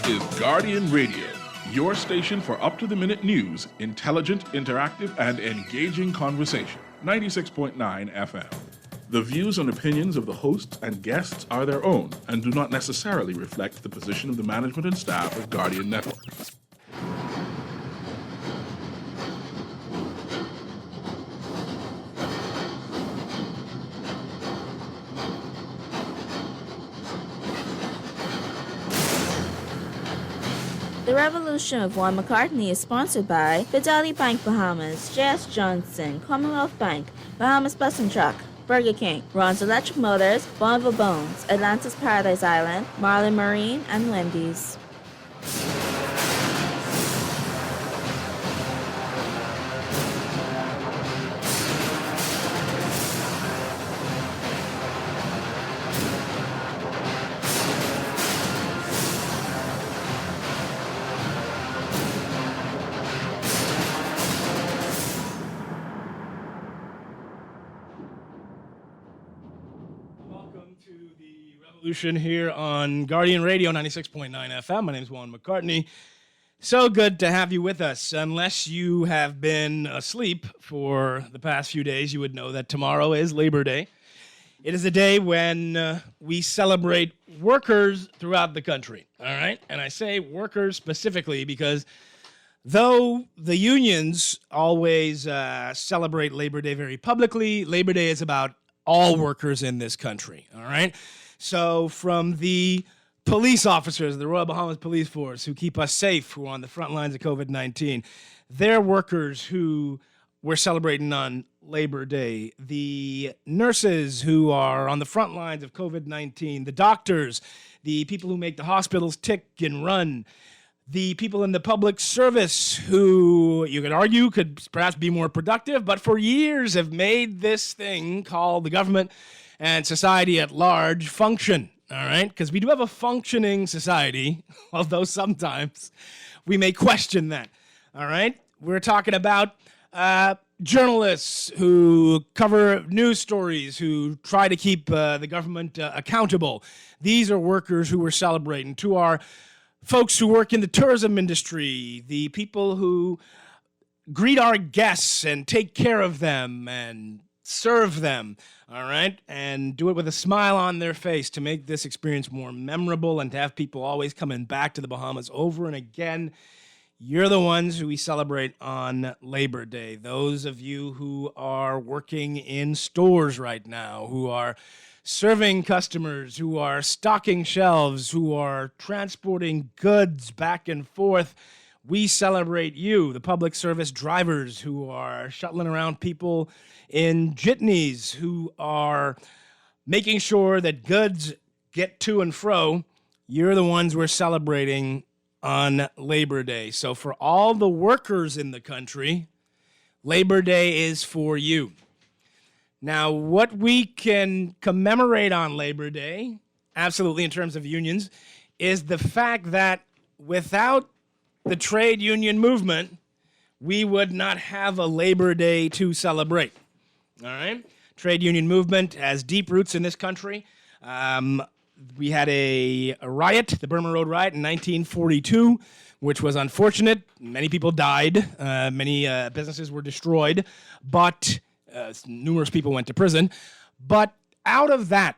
is Guardian Radio, your station for up-to-the-minute news, intelligent, interactive, and engaging conversation. 96.9 FM. The views and opinions of the hosts and guests are their own and do not necessarily reflect the position of the management and staff of Guardian Network. The Revolution of Juan McCartney is sponsored by Fidelity Bank Bahamas, J.S. Johnson, Commonwealth Bank, Bahamas Bus and Truck, Burger King, Ron's Electric Motors, Bonneville Bones, Atlantis Paradise Island, Marlin Marine, and Wendy's. Here on Guardian Radio 96.9 FM. My name is Juan McCartney. So good to have you with us. Unless you have been asleep for the past few days, you would know that tomorrow is Labor Day. It is a day when we celebrate workers throughout the country, all right? And I say workers specifically because though the unions always celebrate Labor Day very publicly, Labor Day is about all workers in this country, all right? So from the police officers, the Royal Bahamas Police Force, who keep us safe, who are on the front lines of COVID-19, they're workers who we're celebrating on Labor Day. The nurses who are on the front lines of COVID-19, the doctors, the people who make the hospitals tick and run, the people in the public service who, you could argue, could perhaps be more productive, but for years have made this thing called the government and society at large function, all right? Because we do have a functioning society, although sometimes we may question that, all right? We're talking about journalists who cover news stories, who try to keep the government accountable. These are workers who we're celebrating. To our folks who work in the tourism industry, the people who greet our guests and take care of them and serve them, all right, and do it with a smile on their face to make this experience more memorable and to have people always coming back to the Bahamas over and again. You're the ones who we celebrate on Labor Day. Those of you who are working in stores right now, who are serving customers, who are stocking shelves, who are transporting goods back and forth, we celebrate you. The public service drivers who are shuttling around people in jitneys, who are making sure that goods get to and fro, you're the ones we're celebrating on Labor Day. So for all the workers in the country, Labor Day is for you. Now, what we can commemorate on Labor Day, absolutely in terms of unions, is the fact that without the trade union movement, we would not have a Labor Day to celebrate. All right? Trade union movement has deep roots in this country. We had a riot, the Burma Road riot in 1942, which was unfortunate. Many people died. Many businesses were destroyed, but numerous people went to prison. But out of that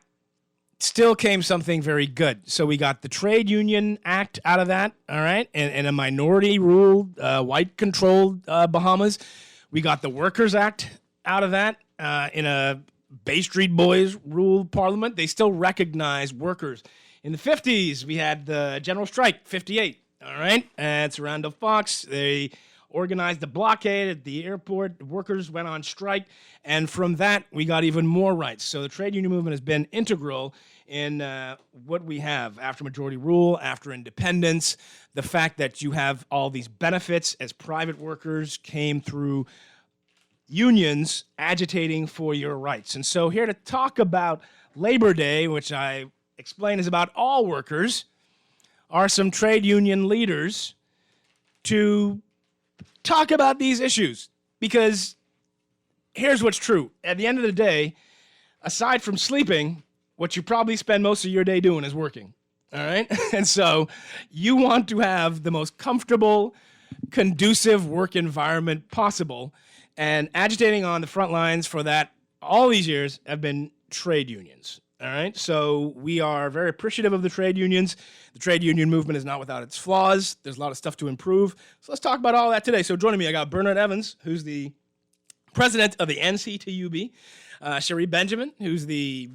still came something very good. So we got the Trade Union Act out of that, all right, in a minority-ruled, white-controlled Bahamas. We got the Workers' Act out of that in a Bay Street Boys-ruled parliament. They still recognize workers. In the 50s, we had the General Strike, 58, all right, and Sarandon Fox, they organized the blockade at the airport. The workers went on strike, and from that, we got even more rights. So the trade union movement has been integral in what we have after majority rule, after independence, the fact that you have all these benefits as private workers came through unions agitating for your rights. And so here to talk about Labor Day, which I explain is about all workers, are some trade union leaders to talk about these issues. Because here's what's true. At the end of the day, aside from sleeping, what you probably spend most of your day doing is working. All right. And so you want to have the most comfortable, conducive work environment possible. And agitating on the front lines for that all these years have been trade unions. All right. So we are very appreciative of the trade unions. The trade union movement is not without its flaws. There's a lot of stuff to improve. So let's talk about all that today. So joining me, I got Bernard Evans, who's the president of the NCTUB, Cherie Benjamin, who's the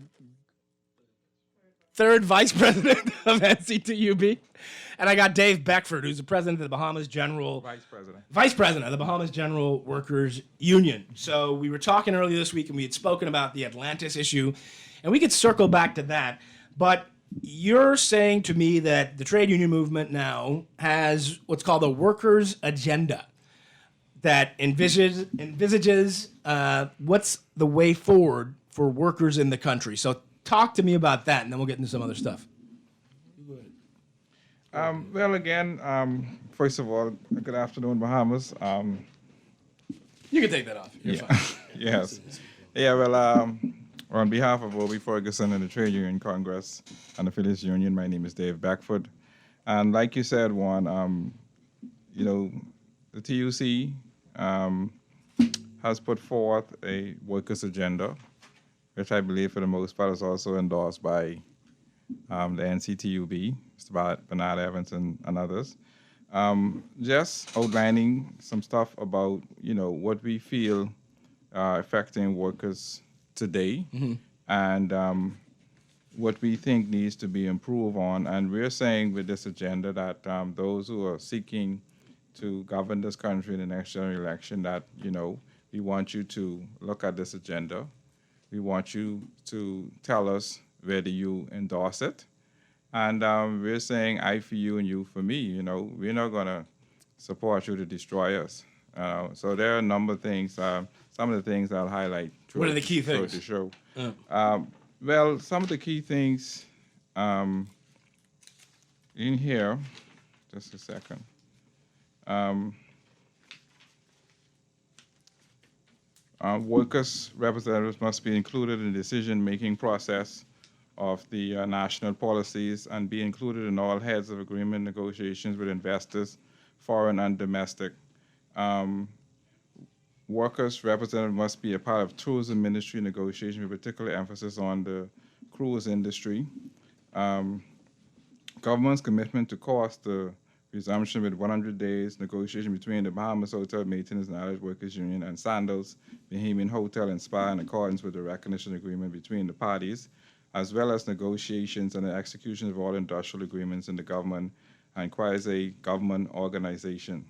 third vice president of NCTUB, and I got Dave Beckford, who's the president of the Bahamas General... Vice president of the Bahamas General Workers Union. So we were talking earlier this week, and we had spoken about the Atlantis issue, and we could circle back to that, but you're saying to me that the trade union movement now has what's called a workers' agenda that envisages what's the way forward for workers in the country. So talk to me about that, and then we'll get into some other stuff. Well, again, first of all, good afternoon, Bahamas. You can take that off. You're fine. Yes. Yeah, well, on behalf of Obi Ferguson and the Trade Union Congress and the Phillies Union, my name is Dave Beckford. And like you said, Juan, the TUC has put forth a workers' agenda, which I believe for the most part is also endorsed by the NCTUB, Mr. Bernard Evans and others, just outlining some stuff about, what we feel affecting workers today and what we think needs to be improved on. And we're saying with this agenda that those who are seeking to govern this country in the next general election, that, we want you to look at this agenda. We want you to tell us whether you endorse it. And we're saying I for you and you for me. We're not going to support you to destroy us. So there are a number of things, some of the things I'll highlight. What are the key things? The show. Well, some of the key things in here, just a second. Workers' representatives must be included in the decision-making process of the national policies and be included in all heads of agreement negotiations with investors, foreign and domestic. Workers' representatives must be a part of tourism ministry negotiations with particular emphasis on the cruise industry. Government's commitment to cost the resumption with 100 days negotiation between the Bahamas Hotel Maintenance and Allied Workers Union and Sandals Bahamian Hotel and Spa in accordance with the recognition agreement between the parties, as well as negotiations and the execution of all industrial agreements in the government and quasi-government organization.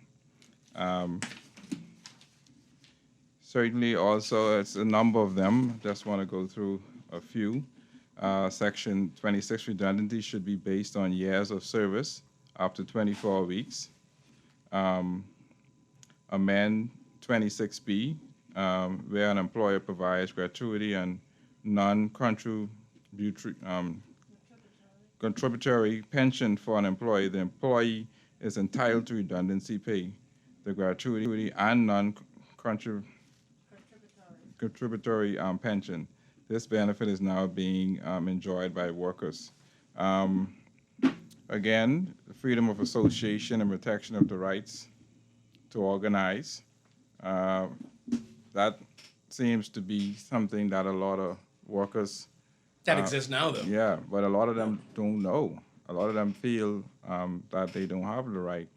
Certainly also, it's a number of them. Just want to go through a few. Section 26, redundancy should be based on years of service up to 24 weeks. Amend 26B, where an employer provides gratuity and contributory pension for an employee. The employee is entitled to redundancy pay, the gratuity and non-contributory pension. This benefit is now being enjoyed by workers. Again, the freedom of association and protection of the rights to organize. That seems to be something that a lot of workers... That exists now, though. Yeah, but a lot of them don't know. A lot of them feel that they don't have the right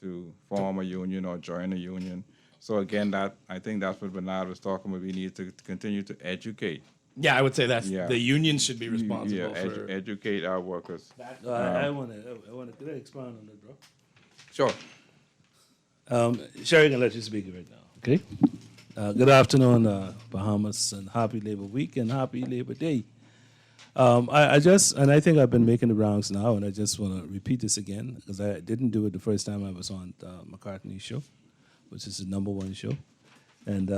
to form a union or join a union. So again, I think that's what Bernard was talking about. We need to continue to educate. Yeah, I would say the unions should be responsible for educate our workers. I want to could I expand on that, bro? Sure. Cherie can let you speak right now. Okay. Good afternoon, Bahamas, and happy Labor Week and happy Labor Day. I think I've been making the rounds now, and I just want to repeat this again because I didn't do it the first time I was on McCartney's show, which is the #1 show, and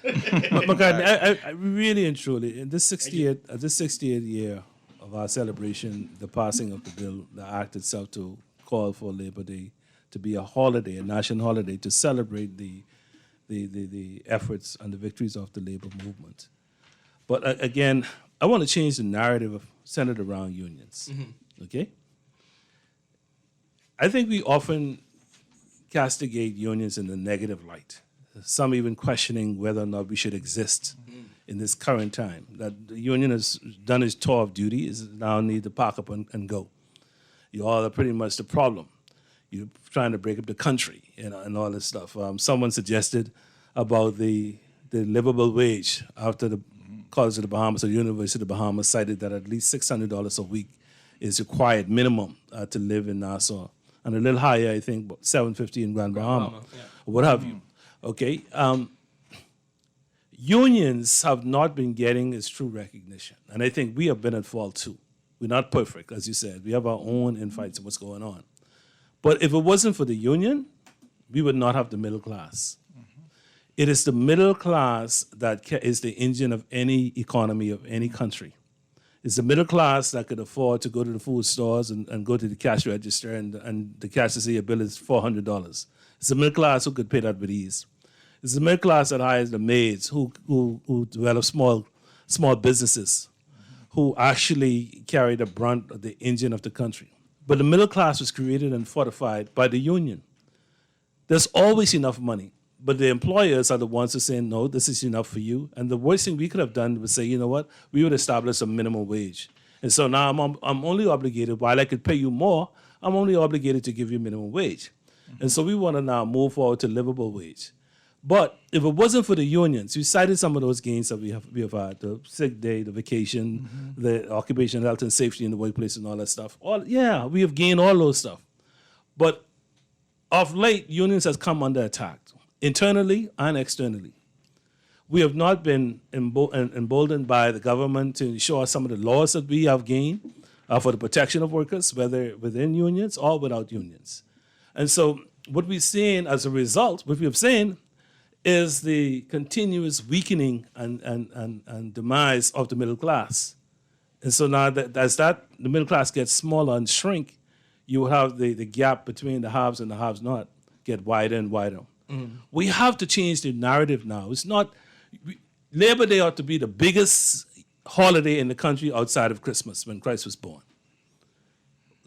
McCartney, I really and truly in this 68th year of our celebration, the passing of the bill, the act itself to call for Labor Day to be a holiday, a national holiday, to celebrate the efforts and the victories of the labor movement. But again, I want to change the narrative centered around unions. Okay? I think we often castigate unions in the negative light. Some even questioning whether or not we should exist in this current time. That the union has done its tour of duty, is now need to pack up and go. You all are pretty much the problem. You're trying to break up the country, and all this stuff. Someone suggested about the livable wage after the College of the Bahamas or University of the Bahamas cited that at least $600 a week is required minimum to live in Nassau, and a little higher, I think, $750 in Grand Bahama, or what have you. Okay, unions have not been getting its true recognition, and I think we have been at fault too. We're not perfect, as you said. We have our own infights of what's going on. But if it wasn't for the union, we would not have the middle class. It is the middle class that is the engine of any economy of any country. It's the middle class that could afford to go to the food stores and go to the cash register and the cashier say your bill is $400. It's the middle class who could pay that with ease. It's the middle class that hires the maids who develop small businesses, who actually carry the brunt of the engine of the country. But the middle class was created and fortified by the union. There's always enough money. But the employers are the ones who say, no, this is enough for you. And the worst thing we could have done was say, you know what, we would establish a minimum wage. And so now I'm only obligated, while I could pay you more, I'm only obligated to give you minimum wage. And so we want to now move forward to livable wage. But if it wasn't for the unions, we cited some of those gains that we have had, the sick day, the vacation, the occupational health and safety in the workplace and all that stuff. We have gained all those stuff. But of late, unions has come under attack, internally and externally. We have not been emboldened by the government to ensure some of the laws that we have gained for the protection of workers, whether within unions or without unions. And so what we're seeing as a result, what we have seen is the continuous weakening and demise of the middle class. And so now as the middle class gets smaller and shrink, you will have the gap between the haves and the haves not get wider and wider. We have to change the narrative now. It's not, Labor Day ought to be the biggest holiday in the country outside of Christmas, when Christ was born.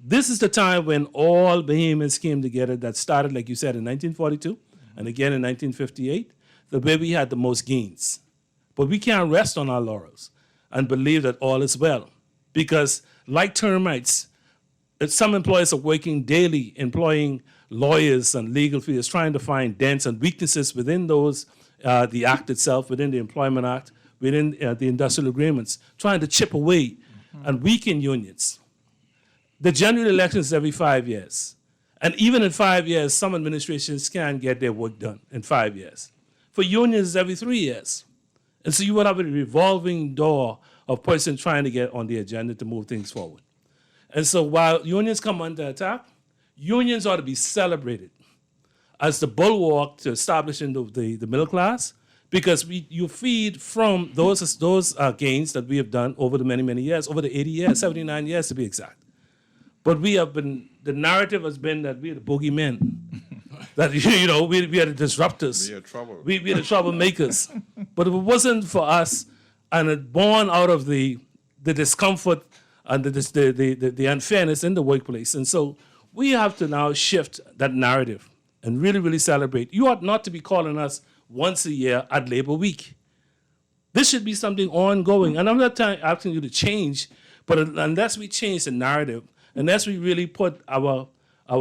This is the time when all Bahamians came together, that started, like you said, in 1942 and again in 1958, the way we had the most gains. But we can't rest on our laurels and believe that all is well, because like termites, some employers are working daily, employing lawyers and legal fees, trying to find dents and weaknesses within those, the act itself, within the Employment Act, within the industrial agreements, trying to chip away and weaken unions. The general election is every 5 years. And even in 5 years, some administrations can get their work done in 5 years. For unions, it's every 3 years. And so you would have a revolving door of person trying to get on the agenda to move things forward. And so while unions come under attack, unions ought to be celebrated as the bulwark to establishing the middle class, because you feed from those gains that we have done over the many years, over the 80 years, 79 years to be exact. But the narrative has been that we are the boogeymen, that we are the disruptors. We are trouble. We are the troublemakers. But if it wasn't for us, and it born out of the discomfort and the unfairness in the workplace. And so we have to now shift that narrative and really, really celebrate. You ought not to be calling us once a year at Labor Week. This should be something ongoing. And I'm not asking you to change, but unless we change the narrative, unless we really put our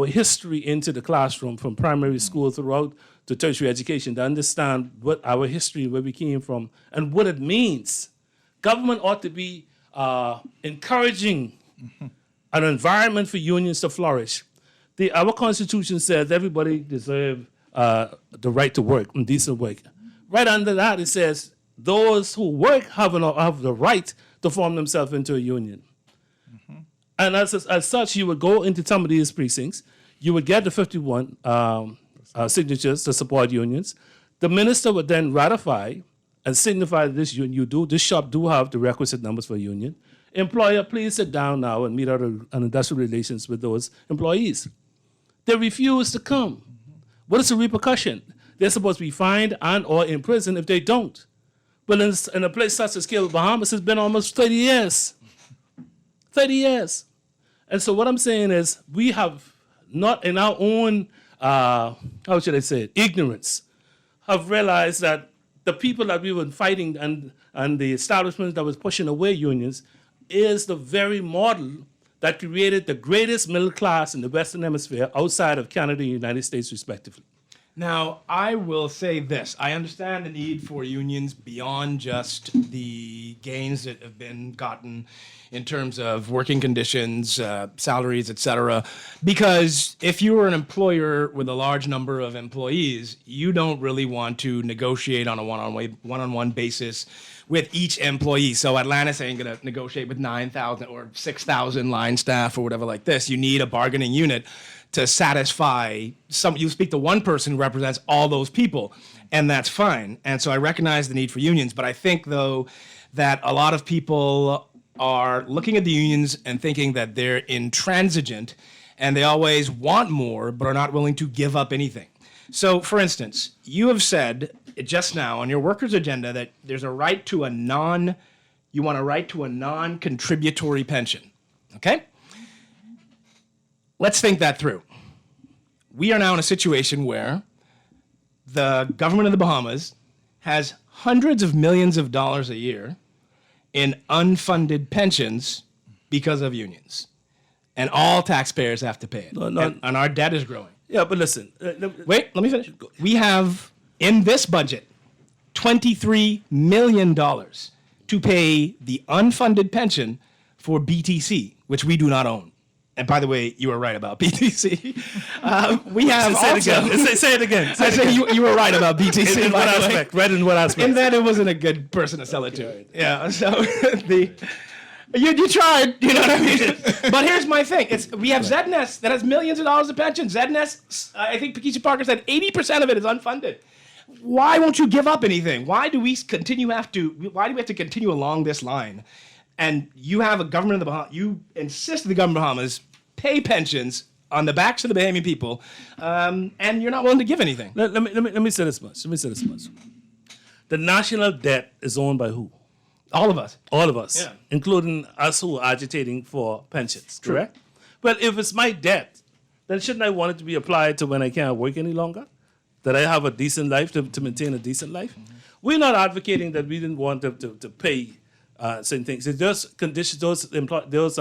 history into the classroom from primary school throughout to tertiary education to understand what our history, where we came from, and what it means, government ought to be encouraging an environment for unions to flourish. Our Constitution says everybody deserves the right to work and decent work. Right under that, it says those who work have the right to form themselves into a union. And as such, you would go into some of these precincts, you would get the 51 signatures to support unions. The minister would then ratify and signify that this shop do have the requisite numbers for a union. Employer, please sit down now and meet out an industrial relations with those employees. They refuse to come. What is the repercussion? They're supposed to be fined and or in prison if they don't. But in a place such as Bahamas, it's been almost 30 years. 30 years. And so what I'm saying is we have not in our own, how should I say it, ignorance, have realized that the people that we were fighting and the establishment that was pushing away unions is the very model that created the greatest middle class in the Western Hemisphere outside of Canada and the United States, respectively. Now, I will say this. I understand the need for unions beyond just the gains that have been gotten in terms of working conditions, salaries, et cetera. Because if you were an employer with a large number of employees, you don't really want to negotiate on a one-on-one basis with each employee. So Atlantis ain't going to negotiate with 9,000 or 6,000 line staff or whatever like this. You need a bargaining unit to satisfy some. You speak to one person who represents all those people, and that's fine. And so I recognize the need for unions, but I think, though, that a lot of people are looking at the unions and thinking that they're intransigent and they always want more but are not willing to give up anything. So, for instance, you have said just now on your workers' agenda that there's a right to you want a right to a non-contributory pension, okay? Let's think that through. We are now in a situation where the government of the Bahamas has hundreds of millions of dollars a year in unfunded pensions because of unions. And all taxpayers have to pay it. And our debt is growing. Yeah, but listen. Wait, let me finish. We have, in this budget, $23 million to pay the unfunded pension for BTC, which we do not own. And by the way, you were right about BTC. We have Say it again. I say you were right about BTC. In what aspect? Right in what aspect? In that it wasn't a good person to sell it to. Yeah. So you tried. You know what I mean? But here's my thing: we have ZNS that has millions of dollars of pension. ZNS, I think Pakeisha Parker said 80% of it is unfunded. Why won't you give up anything? Why do we have to continue along this line? And you have a government of the Bahamas. You insist that the government of the Bahamas pay pensions on the backs of the Bahamian people, and you're not willing to give anything. Let me say this much. The national debt is owned by who? All of us. All of us, Yeah. including us who are agitating for pensions. Correct. But if it's my debt, then shouldn't I want it to be applied to when I can't work any longer? That I have a decent life to maintain a decent life. Mm-hmm. We're not advocating that we didn't want to pay certain things. It's just conditions, those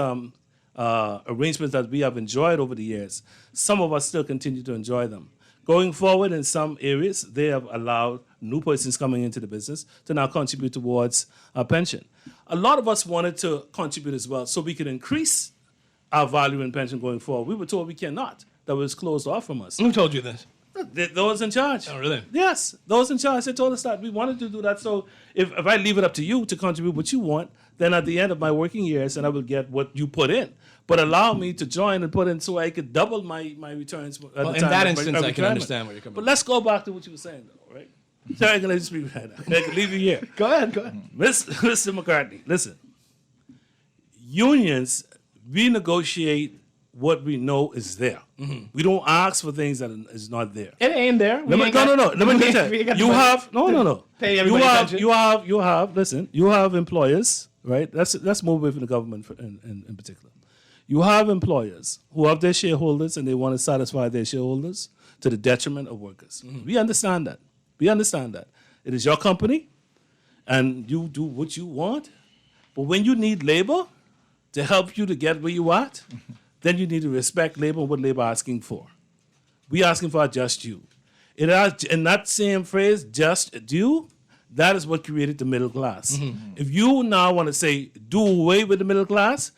arrangements that we have enjoyed over the years. Some of us still continue to enjoy them. Going forward, in some areas, they have allowed new persons coming into the business to now contribute towards our pension. A lot of us wanted to contribute as well so we could increase our value in pension going forward. We were told we cannot. That was closed off from us. Who told you this? Those in charge. Oh, really? Yes, those in charge. They told us that we wanted to do that. So if I leave it up to you to contribute what you want, then at the end of my working years, and I will get what you put in. But allow me to join and put in so I could double my returns. Well, in that instance, I can understand where you're coming from. But let's go back to what you were saying, though, right? Sorry, I can let you speak right now. I can leave you here. Go ahead. Mr. McCartney, listen. Unions renegotiate what we know is there. Mm-hmm. We don't ask for things that is not there. It ain't there. No. Let me tell you. You have no. Pay everybody attention. You have. Listen. You have employers, right? Let's move away from the government in particular. You have employers who have their shareholders and they want to satisfy their shareholders to the detriment of workers. Mm-hmm. We understand that. It is your company, and you do what you want. But when you need labor to help you to get where you at, then you need to respect labor and what labor is asking for. We asking for a just due. In that same phrase, just due, that is what created the middle class. Mm-hmm. If you now want to say, do away with the middle class,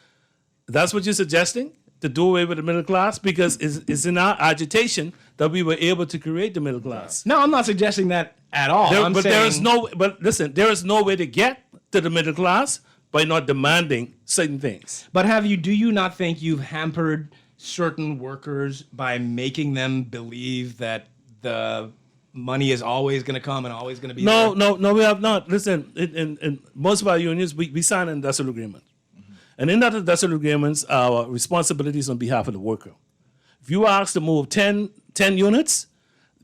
that's what you're suggesting? To do away with the middle class? Because it's in our agitation that we were able to create the middle class. No, I'm not suggesting that at all. There is no way to get to the middle class by not demanding certain things. But do you not think you've hampered certain workers by making them believe that the money is always going to come and always going to be there? No, we have not. Listen, in most of our unions, we sign an industrial agreement. Mm-hmm. And in that industrial agreements, our responsibilities on behalf of the worker. If you ask to move 10 units,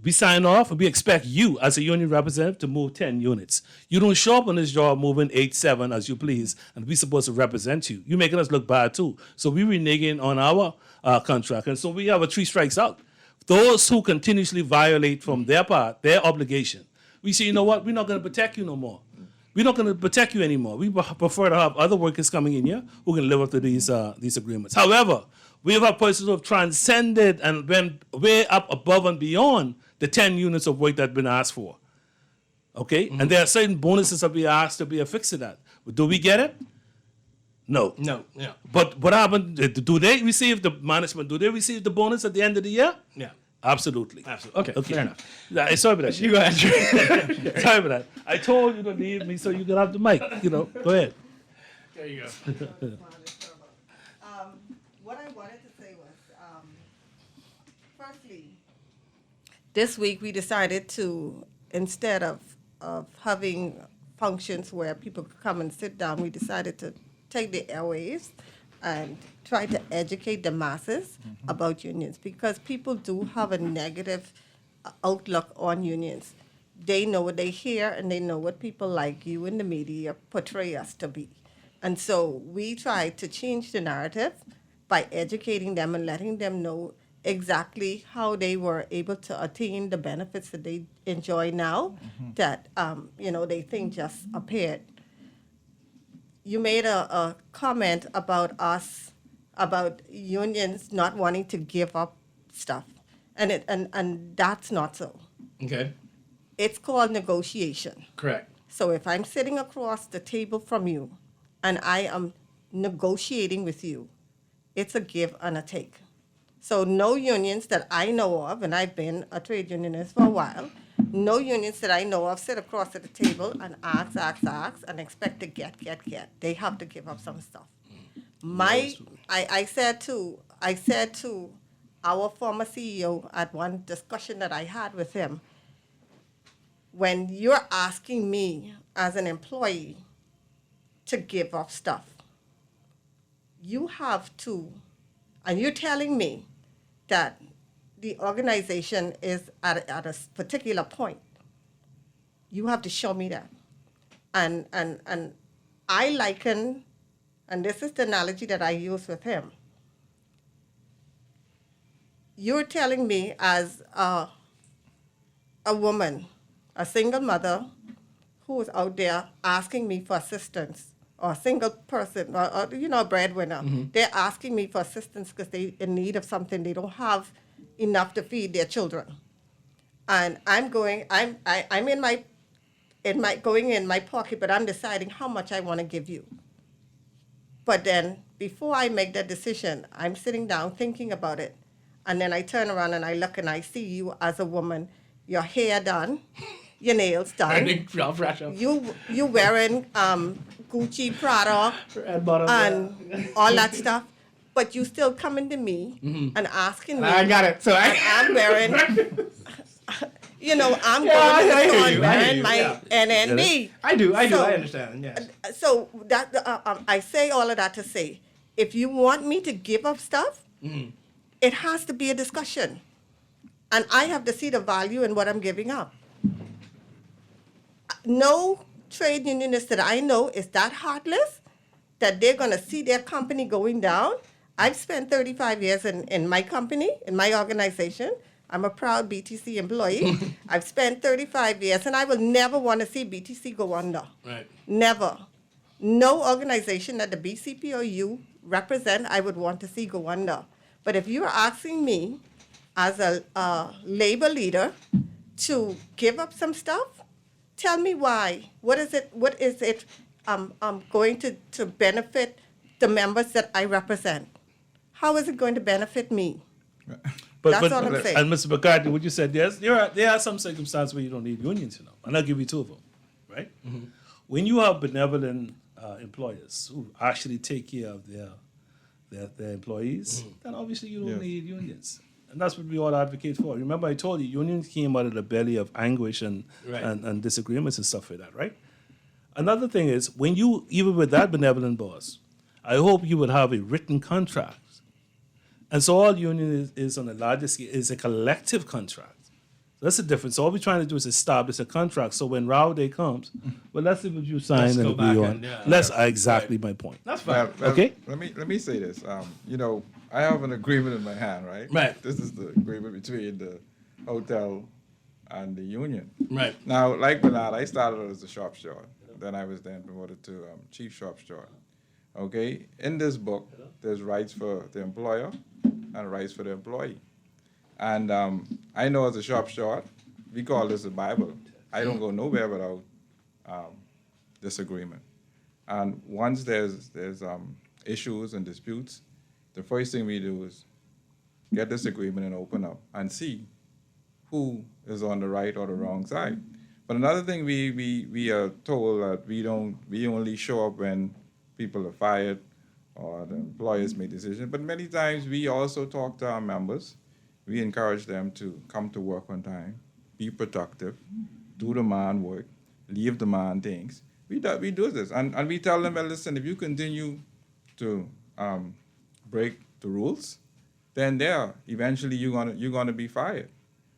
We sign off and we expect you as a union representative to move 10 units. You don't show up on this job moving 8, 7 as you please, and we're supposed to represent you. You're making us look bad too. So we reneging on our contract. And so we have a 3 strikes out. Those who continuously violate from their part, their obligation, we say, you know what, we're not going to protect you no more. We're not going to protect you anymore. We prefer to have other workers coming in here who can live up to these agreements. However, we have persons who have transcended and went way up above and beyond the 10 units of work that have been asked for. Okay? And there are certain bonuses that we asked to be affixed to that. But do we get it? No. No. Yeah. But what happened? Do they receive the management? Do they receive the bonus at the end of the year? Yeah. Absolutely. Absolutely. Okay. Fair enough. Sorry about that. You go ahead. Sorry about that. I told you to leave me so you can have the mic. Go ahead. There you go. What I wanted to say was, firstly, this week we decided to, instead of having functions where people could come and sit down, we decided to take the airwaves and try to educate the masses about unions, because people do have a negative outlook on unions. They know what they hear and they know what people like you in the media portray us to be. And so we tried to change the narrative by educating them and letting them know exactly how they were able to attain the benefits that they enjoy now that, they think just appeared. You made a comment about us, about unions not wanting to give up stuff. And that's not so. Okay. It's called negotiation. Correct. So if I'm sitting across the table from you and I am negotiating with you, it's a give and a take. So no unions that I know of, and I've been a trade unionist for a while, no unions that I know of sit across at the table and ask, and expect to get. They have to give up some stuff. I said to our former CEO at one discussion that I had with him, when you're asking me as an employee to give up stuff, you have to, and you're telling me that the organization is at a particular point, you have to show me that. And I liken, and this is the analogy that I use with him, you're telling me as a woman, a single mother who is out there asking me for assistance, or a single person, or a breadwinner, they're asking me for assistance because they're in need of something. They don't have enough to feed their children. And I'm in my pocket, but I'm deciding how much I want to give you. But then before I make that decision, I'm sitting down thinking about it. And then I turn around and I look and I see you as a woman, your hair done, your nails done. You wearing Gucci, Prada, and all that stuff. But you still coming to me and asking me. I got it. So I'm wearing, I'm going to the store wearing my NNB. I do. I understand. Yes. So that I say all of that to say, if you want me to give up stuff, it has to be a discussion. And I have to see the value in what I'm giving up. No trade unionist that I know is that heartless that they're going to see their company going down. I've spent 35 years in my company, in my organization. I'm a proud BTC employee. I've spent 35 years, and I will never want to see BTC go under. Right. Never. No organization that the BCP or you represent, I would want to see go under. But if you're asking me as a labor leader to give up some stuff, tell me why. What is it going to benefit the members that I represent? How is it going to benefit me? That's all I'm saying. And Mr. McCartney, what you said, there are some circumstances where you don't need unions, and I'll give you 2 of them, right? Mm-hmm. When you have benevolent employers who actually take care of their employees, then obviously you don't need unions. And that's what we all advocate for. Remember, I told you, unions came out of the belly of anguish and disagreements and stuff like that, right? Another thing is, when you, even with that benevolent boss, I hope you would have a written contract. And so all union is on a larger scale is a collective contract. That's the difference. All we're trying to do is establish a contract. So when Rao Day comes, well, let's see what you sign Let's and go agree back on. and, yeah. That's exactly my point. That's fine. Okay. Let me say this. I have an agreement in my hand, right? Right. This is the agreement between the hotel and the union. Right. Now, like Bernard, I started out as a shop steward. Then I was then promoted to chief shop steward. Okay. In this book, there's rights for the employer and rights for the employee. And I know as a shop steward, we call this the Bible. I don't go nowhere without disagreement. And once there's issues and disputes, the first thing we do is get this agreement and open up and see who is on the right or the wrong side. But another thing we are told that we only show up when people are fired or the employers make decisions. But many times we also talk to our members. We encourage them to come to work on time, be productive, do the man work, leave the man things. We do this, and we tell them, well, listen, if you continue to break the rules, then eventually you're gonna be fired.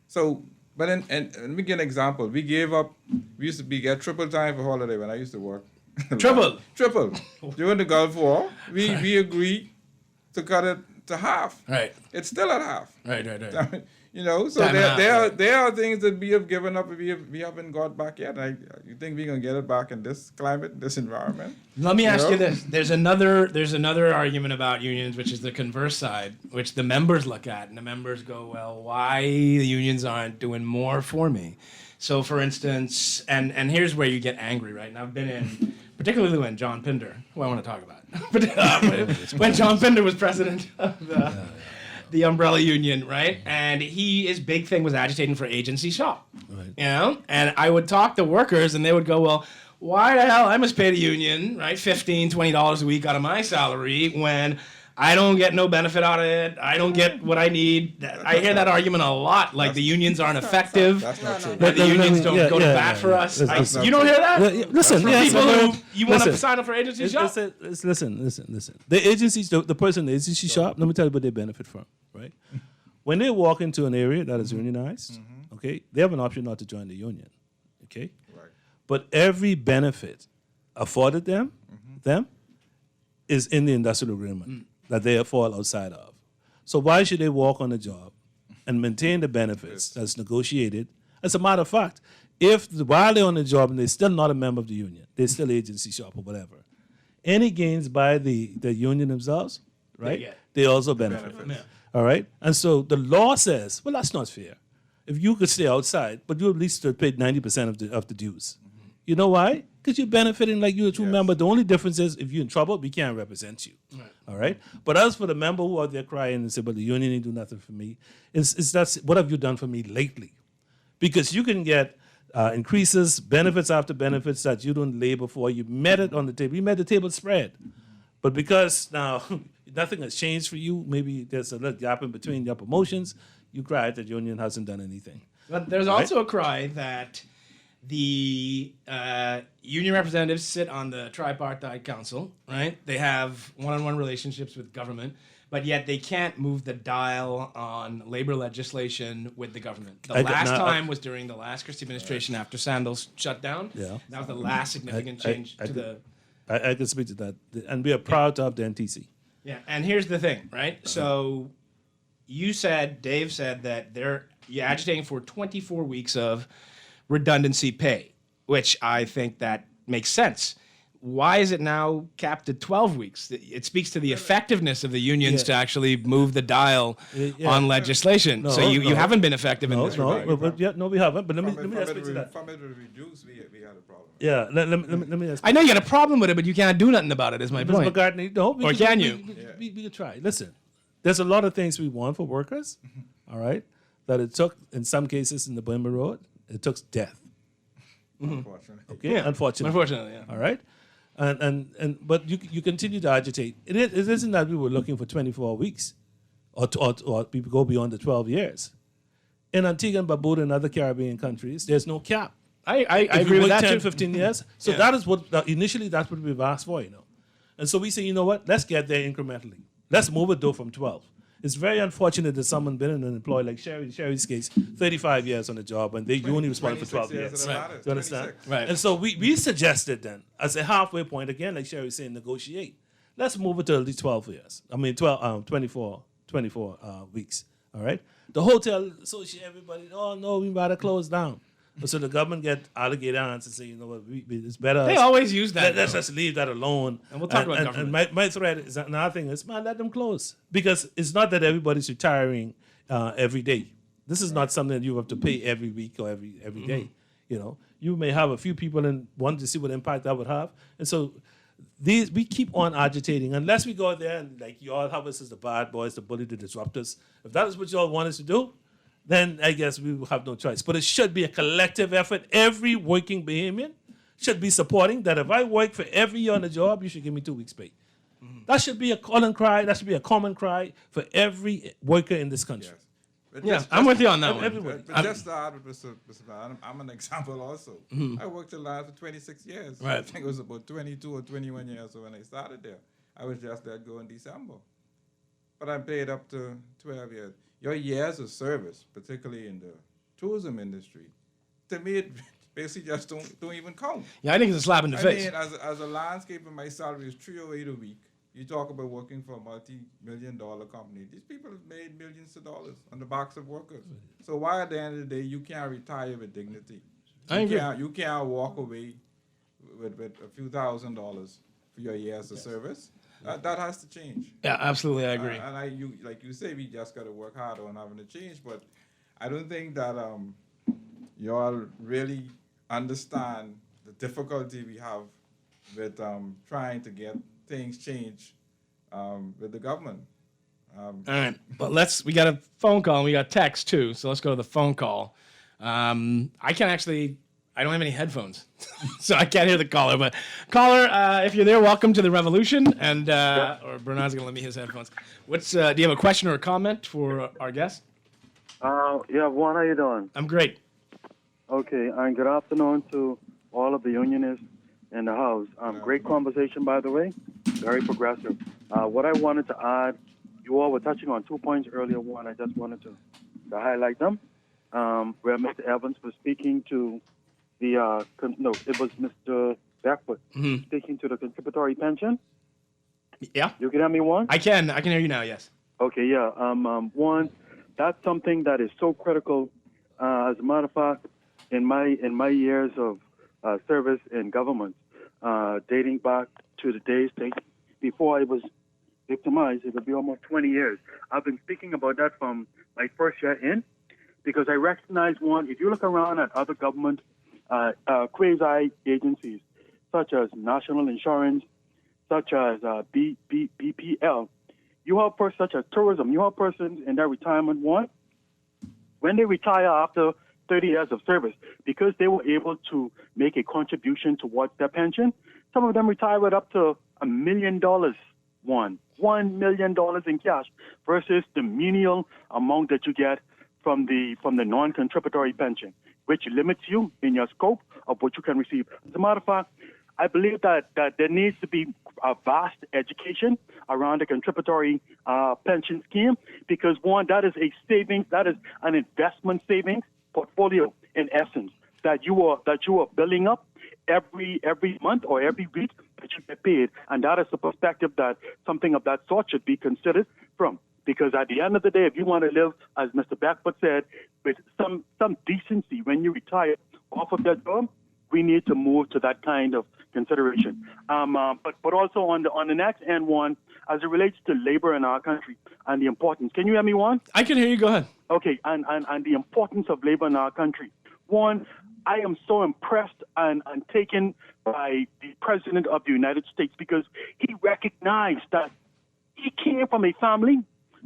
So, but and let me give an example. We used to get triple time for holiday when I used to work. Triple. During the Gulf War, we agreed to cut it to half. Right. It's still at half. Right. So there are things that we have given up, we haven't got back yet. You think we're gonna get it back in this climate, this environment? Let me ask you this: there's another argument about unions, which is the converse side, which the members look at, and the members go, "Well, why the unions aren't doing more for me?" So, for instance, and here's where you get angry, right? And I've been in, particularly when John Pinder, who I want to talk about, when John Pinder was president of the umbrella union, right? And his big thing was agitating for agency shop, right? You know? And I would talk to workers, and they would go, well, why the hell I must pay the union, right, $15, $20 a week out of my salary when I don't get no benefit out of it. I don't get what I need. I hear that argument a lot, like the unions aren't effective, That's not true. that the unions don't go to bat for us. You don't hear that? Listen, For people who you want to sign up for agency shop? Listen. The agencies, the person in the agency shop, let me tell you what they benefit from, right? When they walk into an area that is unionized, okay, they have an option not to join the union, okay? Right. But every benefit afforded them is in the industrial agreement that they fall outside of. So why should they walk on the job and maintain the benefits that's negotiated? As a matter of fact, while they're on the job and they're still not a member of the union, they're still agency shop or whatever, any gains by the union themselves, right, they also benefit. All right? And so the law says, well, that's not fair. If you could stay outside, but you at least paid 90% of the dues. You know why? Because you're benefiting like you're a true member. The only difference is if you're in trouble, we can't represent you. Right. All right? But as for the member who are there crying and say, well, the union didn't do nothing for me, that's what have you done for me lately? Because you can get increases, benefits after benefits that you don't labor for. You met it on the table. You met the table spread. But because now nothing has changed for you, maybe there's a little gap in between your promotions, you cry that the union hasn't done anything. But there's also a cry that the union representatives sit on the tripartite council, right? They have one-on-one relationships with government, but yet they can't move the dial on labor legislation with the government. The last time was during the last Christie administration after Sandals shut down. Yeah. That was the last significant change to the... I can speak to that. And we are proud to have the NTC. Yeah, and here's the thing, right? So Dave said that you're agitating for 24 weeks of redundancy pay, which I think that makes sense. Why is it now capped at 12 weeks? It speaks to the effectiveness of the unions to actually move the dial on legislation. So you haven't been effective in this regard. No, we haven't. But let me ask you to that. From it to reduce, we had a problem. Yeah, let me ask. I know you got a problem with it, but you can't do nothing about it, is my Mr. point. McCartney, no. Or can you? We can try. Listen, there's a lot of things we want for workers, all right, that it took, in some cases in the Burma Road, it took death. Unfortunately. Okay, unfortunately. Yeah. All right? But you continue to agitate. It isn't that we were looking for 24 weeks or people go beyond the 12 years. In Antigua and Barbuda and other Caribbean countries, there's no cap. I If agree you with wait that 10, too. 15 years. So that is initially that's what we've asked for, you know. And so we say, you know what, let's get there incrementally. Let's move it though from 12. It's very unfortunate that someone been unemployed like Sherry's case, 35 years on the job, and you only responded for 12 years. Right. Do you understand? 26. Right. And so we suggested then, as a halfway point, again, like Sherry's saying, negotiate. Let's move it to at least 12 years. 24 weeks. All right? The hotel associate, everybody, oh no, we better close down. So the government get alligator hands and say, you know what, it's better. They always use that. Let's just leave that alone. And we'll talk about government. And my threat is another thing is, man, let them close. Because it's not that everybody's retiring every day. This is not something that you have to pay every week or every day. You know, you may have a few people and want to see what impact that would have. And so we keep on agitating unless we go there and like you all have us as the bad boys, the bully, the disruptors. If that is what you all want us to do, then I guess we will have no choice. But it should be a collective effort. Every working Bahamian should be supporting that if I work for every year on the job, you should give me 2 weeks' pay. That should be a calling cry. That should be a common cry for every worker in this country. Yes. But Yeah, just- I'm with you on that one. Everybody. But just to add with Mr. Brown, I'm an example also. I worked in Lions for 26 years. Right. I think it was about 22 or 21 years when I started there. I was just let go in December. But I'm paid up to 12 years. Your years of service, particularly in the tourism industry, to me, it basically just don't even count. Yeah, I think it's a slap in the I face. mean, as a landscaper, my salary is $308 a week. You talk about working for a multi-million-dollar company. These people have made millions of dollars on the backs of workers. So why at the end of the day you can't retire with dignity? I agree. You can't walk away with a few $1,000s for your years of service. That has to change. Yeah, absolutely, I agree. And like you say, we just got to work hard on having a change. But I don't think that y'all really understand the difficulty we have with trying to get things changed with the government. All right, but we got a phone call and we got text too, so let's go to the phone call. I don't have any headphones, so I can't hear the caller. But caller, if you're there, welcome to the revolution. And or Bernard's gonna lend me his headphones. Do you have a question or a comment for our guest? Yeah, Juan, how you doing? I'm great. Okay, and good afternoon to all of the unionists in the house. Great conversation, by the way. Very progressive. What I wanted to add, you all were touching on 2 points earlier, Juan. I just wanted to highlight them. Where Mr. Evans was speaking to it was Mr. Beckwood speaking to the contributory pension. Yeah, You can hear me, Juan? I can hear you now. Yes. Okay, yeah. One, that's something that is so critical. As a matter of fact, in my years of service in government, dating back to the days before I was victimized, it would be almost 20 years. I've been speaking about that from my first year in, because I recognize, one, if you look around at other government quasi agencies, such as National Insurance, such as BPL, you have persons such as tourism. You have persons in their retirement, one, when they retire after 30 years of service, because they were able to make a contribution towards their pension, some of them retire with up to $1 million, $1 million in cash, versus the menial amount that you get from the non-contributory pension, which limits you in your scope of what you can receive. As a matter of fact, I believe that there needs to be a vast education around the contributory pension scheme, because, one, that is a savings, that is an investment savings portfolio in essence that you are building up every month or every week that you get paid, and that is the perspective that something of that sort should be considered from. Because at the end of the day, if you want to live, as Mr. Beckford said, with some decency when you retire off of that job, we need to move to that kind of consideration. But also on the next end, one, as it relates to labor in our country and the importance. Can you hear me, Juan? I can hear you. Go ahead. Okay, and the importance of labor in our country. One, I am so impressed and taken by the President of the United States, because he recognized that he came from a family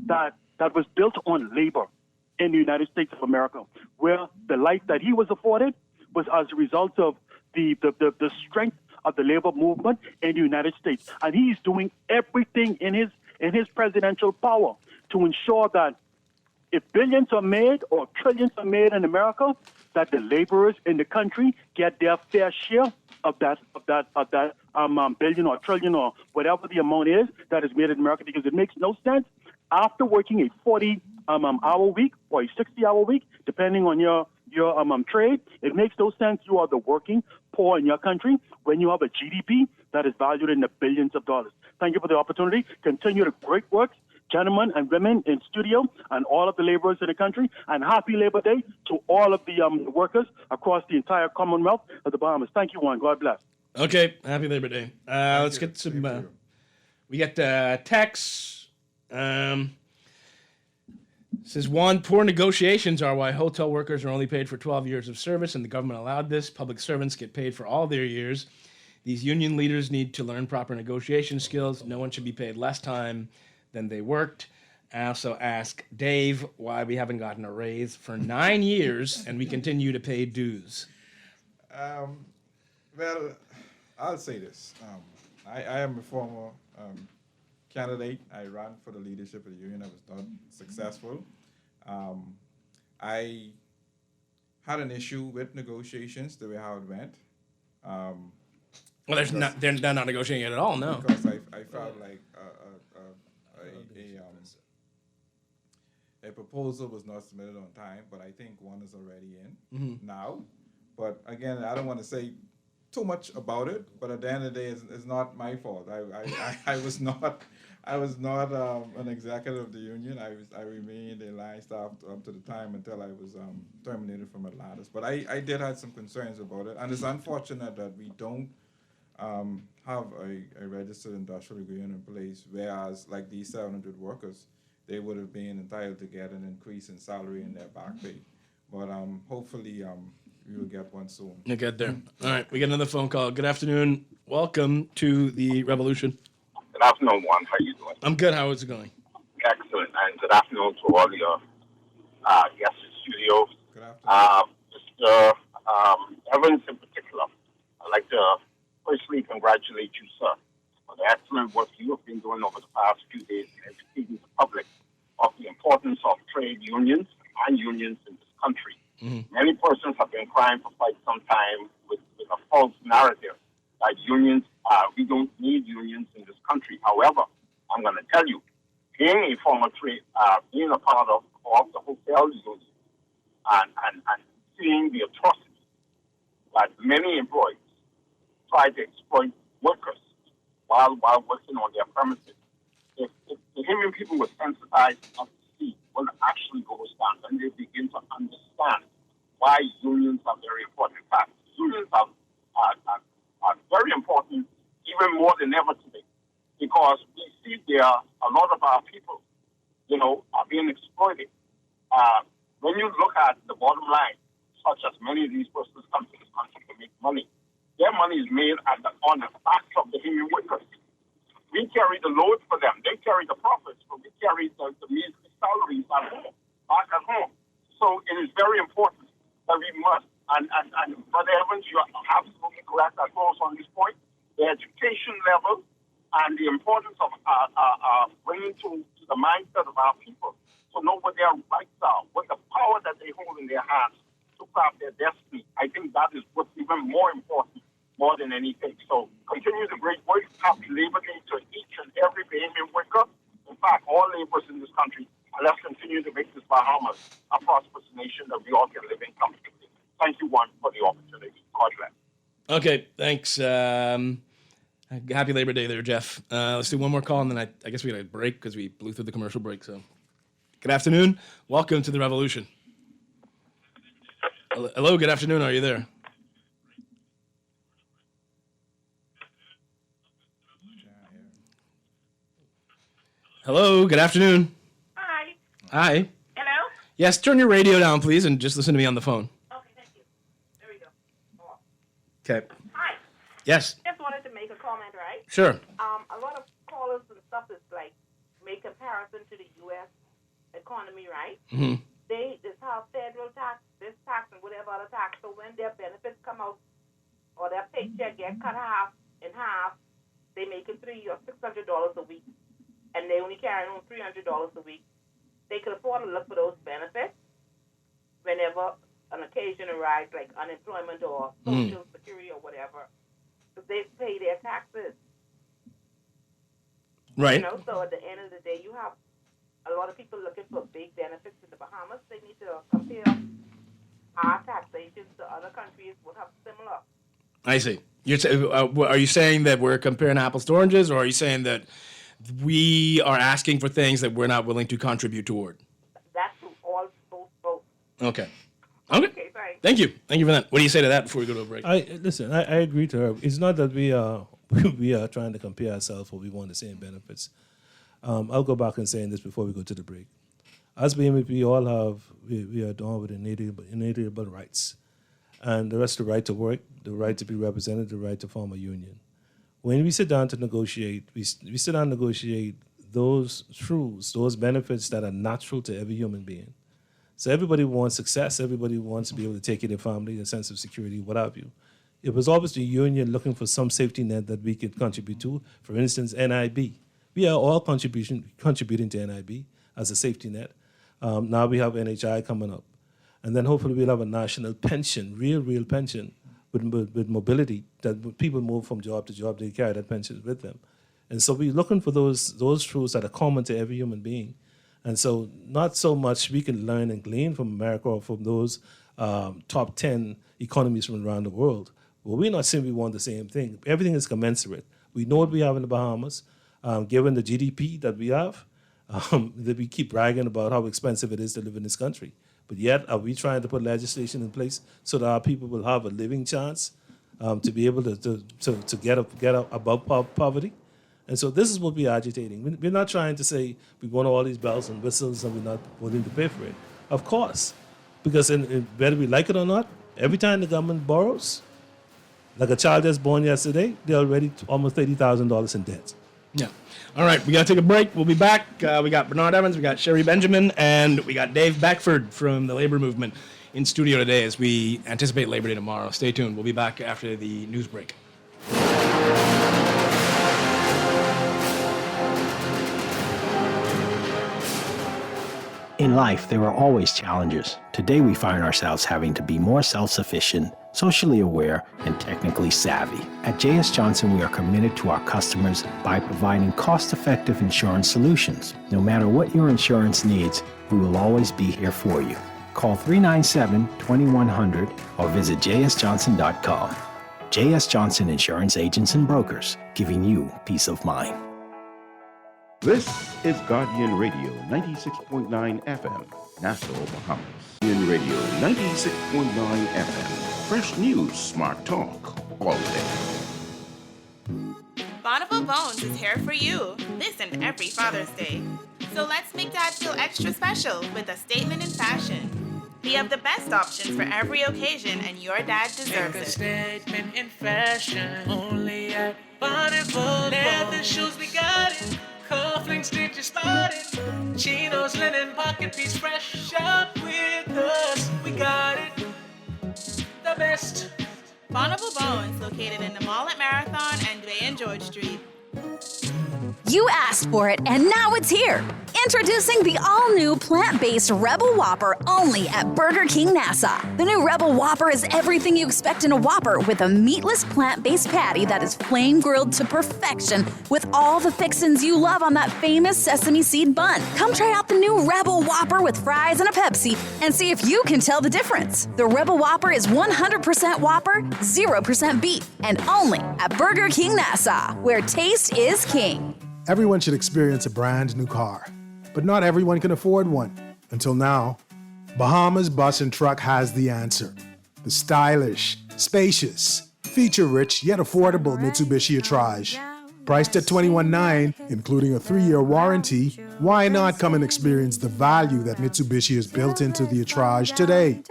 that was built on labor in the United States of America, where the life that he was afforded was as a result of the strength of the labor movement in the United States. And he's doing everything in his presidential power to ensure that if billions are made or trillions are made in America, that the laborers in the country get their fair share of that billion or trillion or whatever the amount is that is made in America, because it makes no sense after working a 40 hour week or a 60-hour week, depending on your trade, it makes no sense you are the working poor in your country when you have a GDP that is valued in the billions of dollars. Thank you for the opportunity. Continue the great work, gentlemen and women in studio, and all of the laborers in the country, and happy Labor Day to all of the workers across the entire Commonwealth of the Bahamas. Thank you, Juan. God bless. Okay, happy Labor Day. Let's get some. We got texts. Says Juan, poor negotiations are why hotel workers are only paid for 12 years of service, and the government allowed this. Public servants get paid for all their years. These union leaders need to learn proper negotiation skills. No one should be paid less time than they worked. I also ask Dave why we haven't gotten a raise for 9 years and we continue to pay dues. Well, I'll say this. I am a former candidate. I ran for the leadership of the union. I was not successful. I had an issue with negotiations, the way how it went. Well, they're not negotiating it at all, no. Because I felt like a proposal was not submitted on time, but I think one is already in now. But again, I don't want to say too much about it, but at the end of the day, it's not my fault. I was not an executive of the union. I remained a line staff up to the time until I was terminated from Atlantis. But I did have some concerns about it, and it's unfortunate that we don't have a registered industrial agreement in place, whereas like these 700 workers, they would have been entitled to get an increase in salary in their back pay. But hopefully we will get one soon. You'll get there. All right, we got another phone call. Good afternoon. Welcome to the Revolution. Good afternoon, Juan. How are you doing? I'm good. How is it going? Excellent. And good afternoon to all your guests in studio. Good afternoon. Mr. Evans in particular, I'd like to personally congratulate you, sir, for the excellent work you have been doing over the past few days in educating the public of the importance of trade unions and unions in this country. Mm-hmm. Many persons have been crying for quite some time with a false narrative that unions, we don't need unions in this country. However, I'm going to tell you, being a former trade, being a part of the hotel union and seeing the atrocities that many employees try to exploit workers while working on their premises. If the Himalayan people were sensitized enough to see what actually goes down, then they begin to understand why unions are very important. In fact, unions are very important even more than ever today, because we see there a lot of our people, are being exploited. When you look at the bottom line, such as many of these persons come to this country to make money, their money is made on the backs of the Himalayan workers. We carry the load for them. They carry the profits, but we carry the measly salaries at home, back at home. So it is very important that we must, and Brother Evans, you are absolutely correct as well on this point, the education level and the importance of bringing to the mindset of our people to know what their rights are, what the power that they hold in their hands to craft their destiny. I think that is what's even more important, more than anything. So continue the great work. Happy Labor Day to each and every Bahamian worker. In fact, all laborers in this country. And let's continue to make this Bahamas a prosperous nation that we all can live in comfortably. Thank you, Juan, for the opportunity. God bless. Okay, thanks. Happy Labor Day there, Jeff. Let's do one more call, and then I guess we got a break because we blew through the commercial break. So, good afternoon. Welcome to the Revolution. Hello, good afternoon. Are you there? Hello, good afternoon. Hi. Hi. Hello? Yes, turn your radio down, please, and just listen to me on the phone. Okay, thank you. There we go. Oh. Okay. Hi. Yes. Just wanted to make a comment, right? Sure. A lot of callers and stuff is like make comparison to the U.S. economy, right? Mm-hmm. They just have federal tax, this tax, and whatever other tax. So when their benefits come out or their paycheck get cut in half, they make it $300 or $600 a week, and they only carry on $300 a week. They could afford to look for those benefits whenever an occasion arrives, like unemployment or social security or whatever, because they pay their taxes. Right. So at the end of the day, you have a lot of people looking for big benefits in the Bahamas. They need to compare our taxation to other countries would have similar. I see. Are you saying that we're comparing apples to oranges, or are you saying that we are asking for things that we're not willing to contribute toward? That's all both. Okay. Okay, thanks. Thank you for that. What do you say to that before we go to a break? I agree to her. It's not that we are we are trying to compare ourselves or we want the same benefits. I'll go back and saying this before we go to the break. As BME, we are adorned with inalienable rights. And that's the right to work, the right to be represented, the right to form a union. When we sit down to negotiate, we sit down and negotiate those truths, those benefits that are natural to every human being. So everybody wants success. Everybody wants to be able to take care of their family, a sense of security, what have you. It was always the union looking for some safety net that we could contribute to. For instance, NIB. We are all contributing to NIB as a safety net. Now we have NHI coming up. And then hopefully we'll have a national pension, real pension with mobility, that when people move from job to job, they carry that pension with them. And so we're looking for those truths that are common to every human being. And so not so much we can learn and glean from America or from those top 10 economies from around the world. But we're not saying we want the same thing. Everything is commensurate. We know what we have in the Bahamas, given the GDP that we have, that we keep bragging about how expensive it is to live in this country. But yet, are we trying to put legislation in place so that our people will have a living chance to be able to get above poverty? And so this is what we're agitating. We're not trying to say we want all these bells and whistles and we're not willing to pay for it. Of course, because whether we like it or not, every time the government borrows, like a child that's born yesterday, they're already almost $30,000 in debt. Yeah. All right, we got to take a break. We'll be back. We got Bernard Evans, we got Sherry Benjamin, and we got Dave Beckford from the labor movement in studio today as we anticipate Labor Day tomorrow. Stay tuned. We'll be back after the news break. In life, there are always challenges. Today, we find ourselves having to be more self-sufficient, socially aware, and technically savvy. At J.S. Johnson, we are committed to our customers by providing cost-effective insurance solutions. No matter what your insurance needs, we will always be here for you. Call 397-2100 or visit jsjohnson.com. J.S. Johnson Insurance Agents and Brokers, giving you peace of mind. This is Guardian Radio 96.9 FM, Nassau, Bahamas. Guardian Radio 96.9 FM, fresh news, smart talk, all day. Bonneville Bones is here for you this and every Father's Day. So let's make Dad feel extra special with a statement in fashion. We have the best options for every occasion, and your dad deserves it. Statement in fashion, only at Bonneville. Leather shoes, we got it. Cufflinks, did you spot it? Chinos, linen, pocket piece, fresh. Shop with us, we got it. The best. Bonneville Bones, located in the mall at Marathon and Bay and George Street. You asked for it, and now it's here. Introducing the all-new plant-based Rebel Whopper only at Burger King Nassau. The new Rebel Whopper is everything you expect in a Whopper with a meatless plant-based patty that is flame-grilled to perfection with all the fixins you love on that famous sesame seed bun. Come try out the new Rebel Whopper with fries and a Pepsi and see if you can tell the difference. The Rebel Whopper is 100% Whopper, 0% beef, and only at Burger King Nassau, where taste is king. Everyone should experience a brand new car, but not everyone can afford one. Until now, Bahamas Bus and Truck has the answer. The stylish, spacious, feature-rich, yet affordable Mitsubishi Atrage. Priced at $21,900, including a 3-year warranty, why not come and experience the value that Mitsubishi has built into the Atrage today?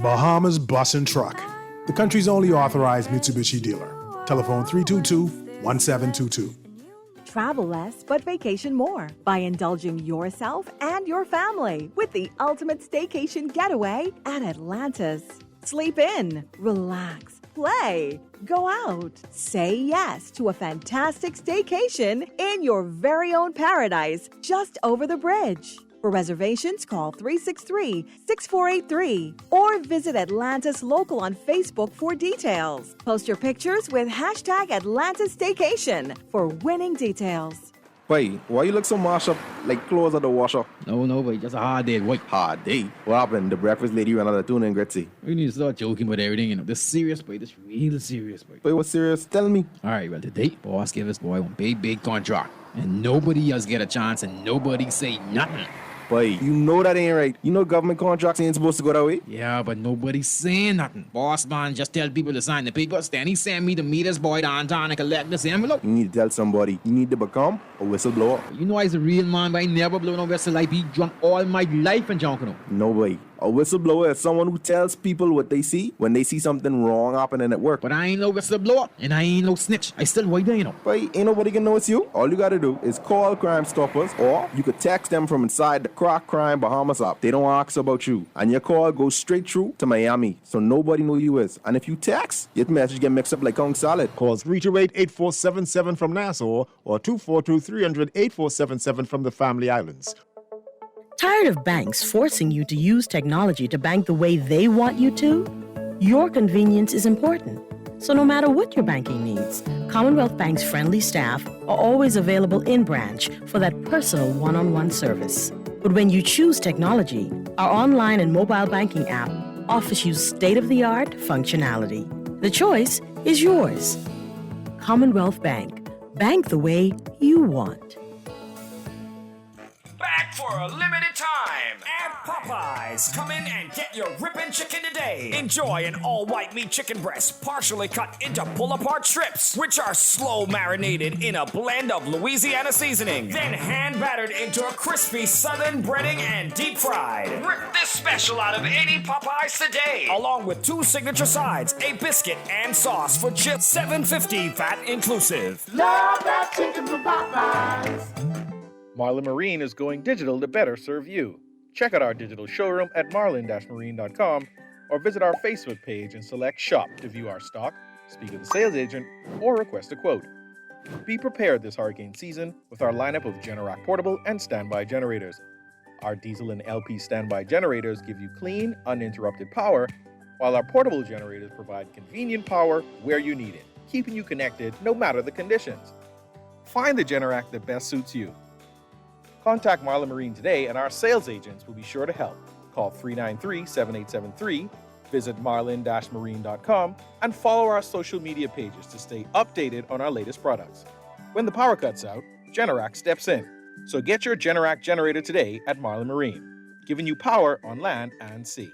Bahamas Bus and Truck, the country's only authorized Mitsubishi dealer. Telephone 322-1722. Travel less, but vacation more by indulging yourself and your family with the ultimate staycation getaway at Atlantis. Sleep in, relax, play, go out. Say yes to a fantastic staycation in your very own paradise just over the bridge. For reservations, call 363-6483 or visit Atlantis Local on Facebook for details. Post your pictures with hashtag Atlantis Staycation for winning details. Boy, why you look so mashed up like clothes at the washer? No, boy, just a hard day, boy. Hard day? What happened? The breakfast lady ran out of tuna and gritty. We need to start joking about everything, you know. This serious, boy. This real serious, boy. Boy, what's serious? Tell me. All right, well, today, boss gave us, boy, one big contract. And nobody else get a chance and nobody say nothing. Boy, you know that ain't right. You know government contracts ain't supposed to go that way. Yeah, but nobody's saying nothing. Boss man just tell people to sign the papers. Then he send me to meet this boy downtown and collect this envelope. You need to tell somebody. You need to become a whistleblower. You know I's a real man, but I never blow no whistle. I be drunk all my life and drunk, you know. No way. A whistleblower is someone who tells people what they see when they see something wrong happening at work. But I ain't no whistleblower, and I ain't no snitch. I still right there, you know. But ain't nobody can know it's you. All you gotta do is call Crime Stoppers, or you could text them from inside the Crack Crime Bahamas app. They don't ask about you. And your call goes straight through to Miami, so nobody know you is. And if you text, your message get mixed up like Kong Salad. Call 328-8477 from Nassau, or 242-300-8477 from the Family Islands. Tired of banks forcing you to use technology to bank the way they want you to? Your convenience is important. So no matter what your banking needs, Commonwealth Bank's friendly staff are always available in branch for that personal one-on-one service. But when you choose technology, our online and mobile banking app offers you state-of-the-art functionality. The choice is yours. Commonwealth Bank. Bank the way you want. Back for a limited time at Popeyes. Come in and get your ripping chicken today. Enjoy an all-white meat chicken breast, partially cut into pull-apart strips, which are slow marinated in a blend of Louisiana seasoning, then hand-battered into a crispy southern breading and deep-fried. Rip this special out of 80 Popeyes today, along with 2 signature sides, a biscuit, and sauce for just $7.50 VAT inclusive. Love that chicken from Popeyes. Marlin Marine is going digital to better serve you. Check out our digital showroom at marlin-marine.com or visit our Facebook page and select Shop to view our stock, speak with a sales agent, or request a quote. Be prepared this hurricane season with our lineup of Generac portable and standby generators. Our diesel and LP standby generators give you clean, uninterrupted power, while our portable generators provide convenient power where you need it, keeping you connected no matter the conditions. Find the Generac that best suits you. Contact Marlin Marine today and our sales agents will be sure to help. Call 393-7873, visit marlin-marine.com, and follow our social media pages to stay updated on our latest products. When the power cuts out, Generac steps in. So get your Generac generator today at Marlin Marine, giving you power on land and sea.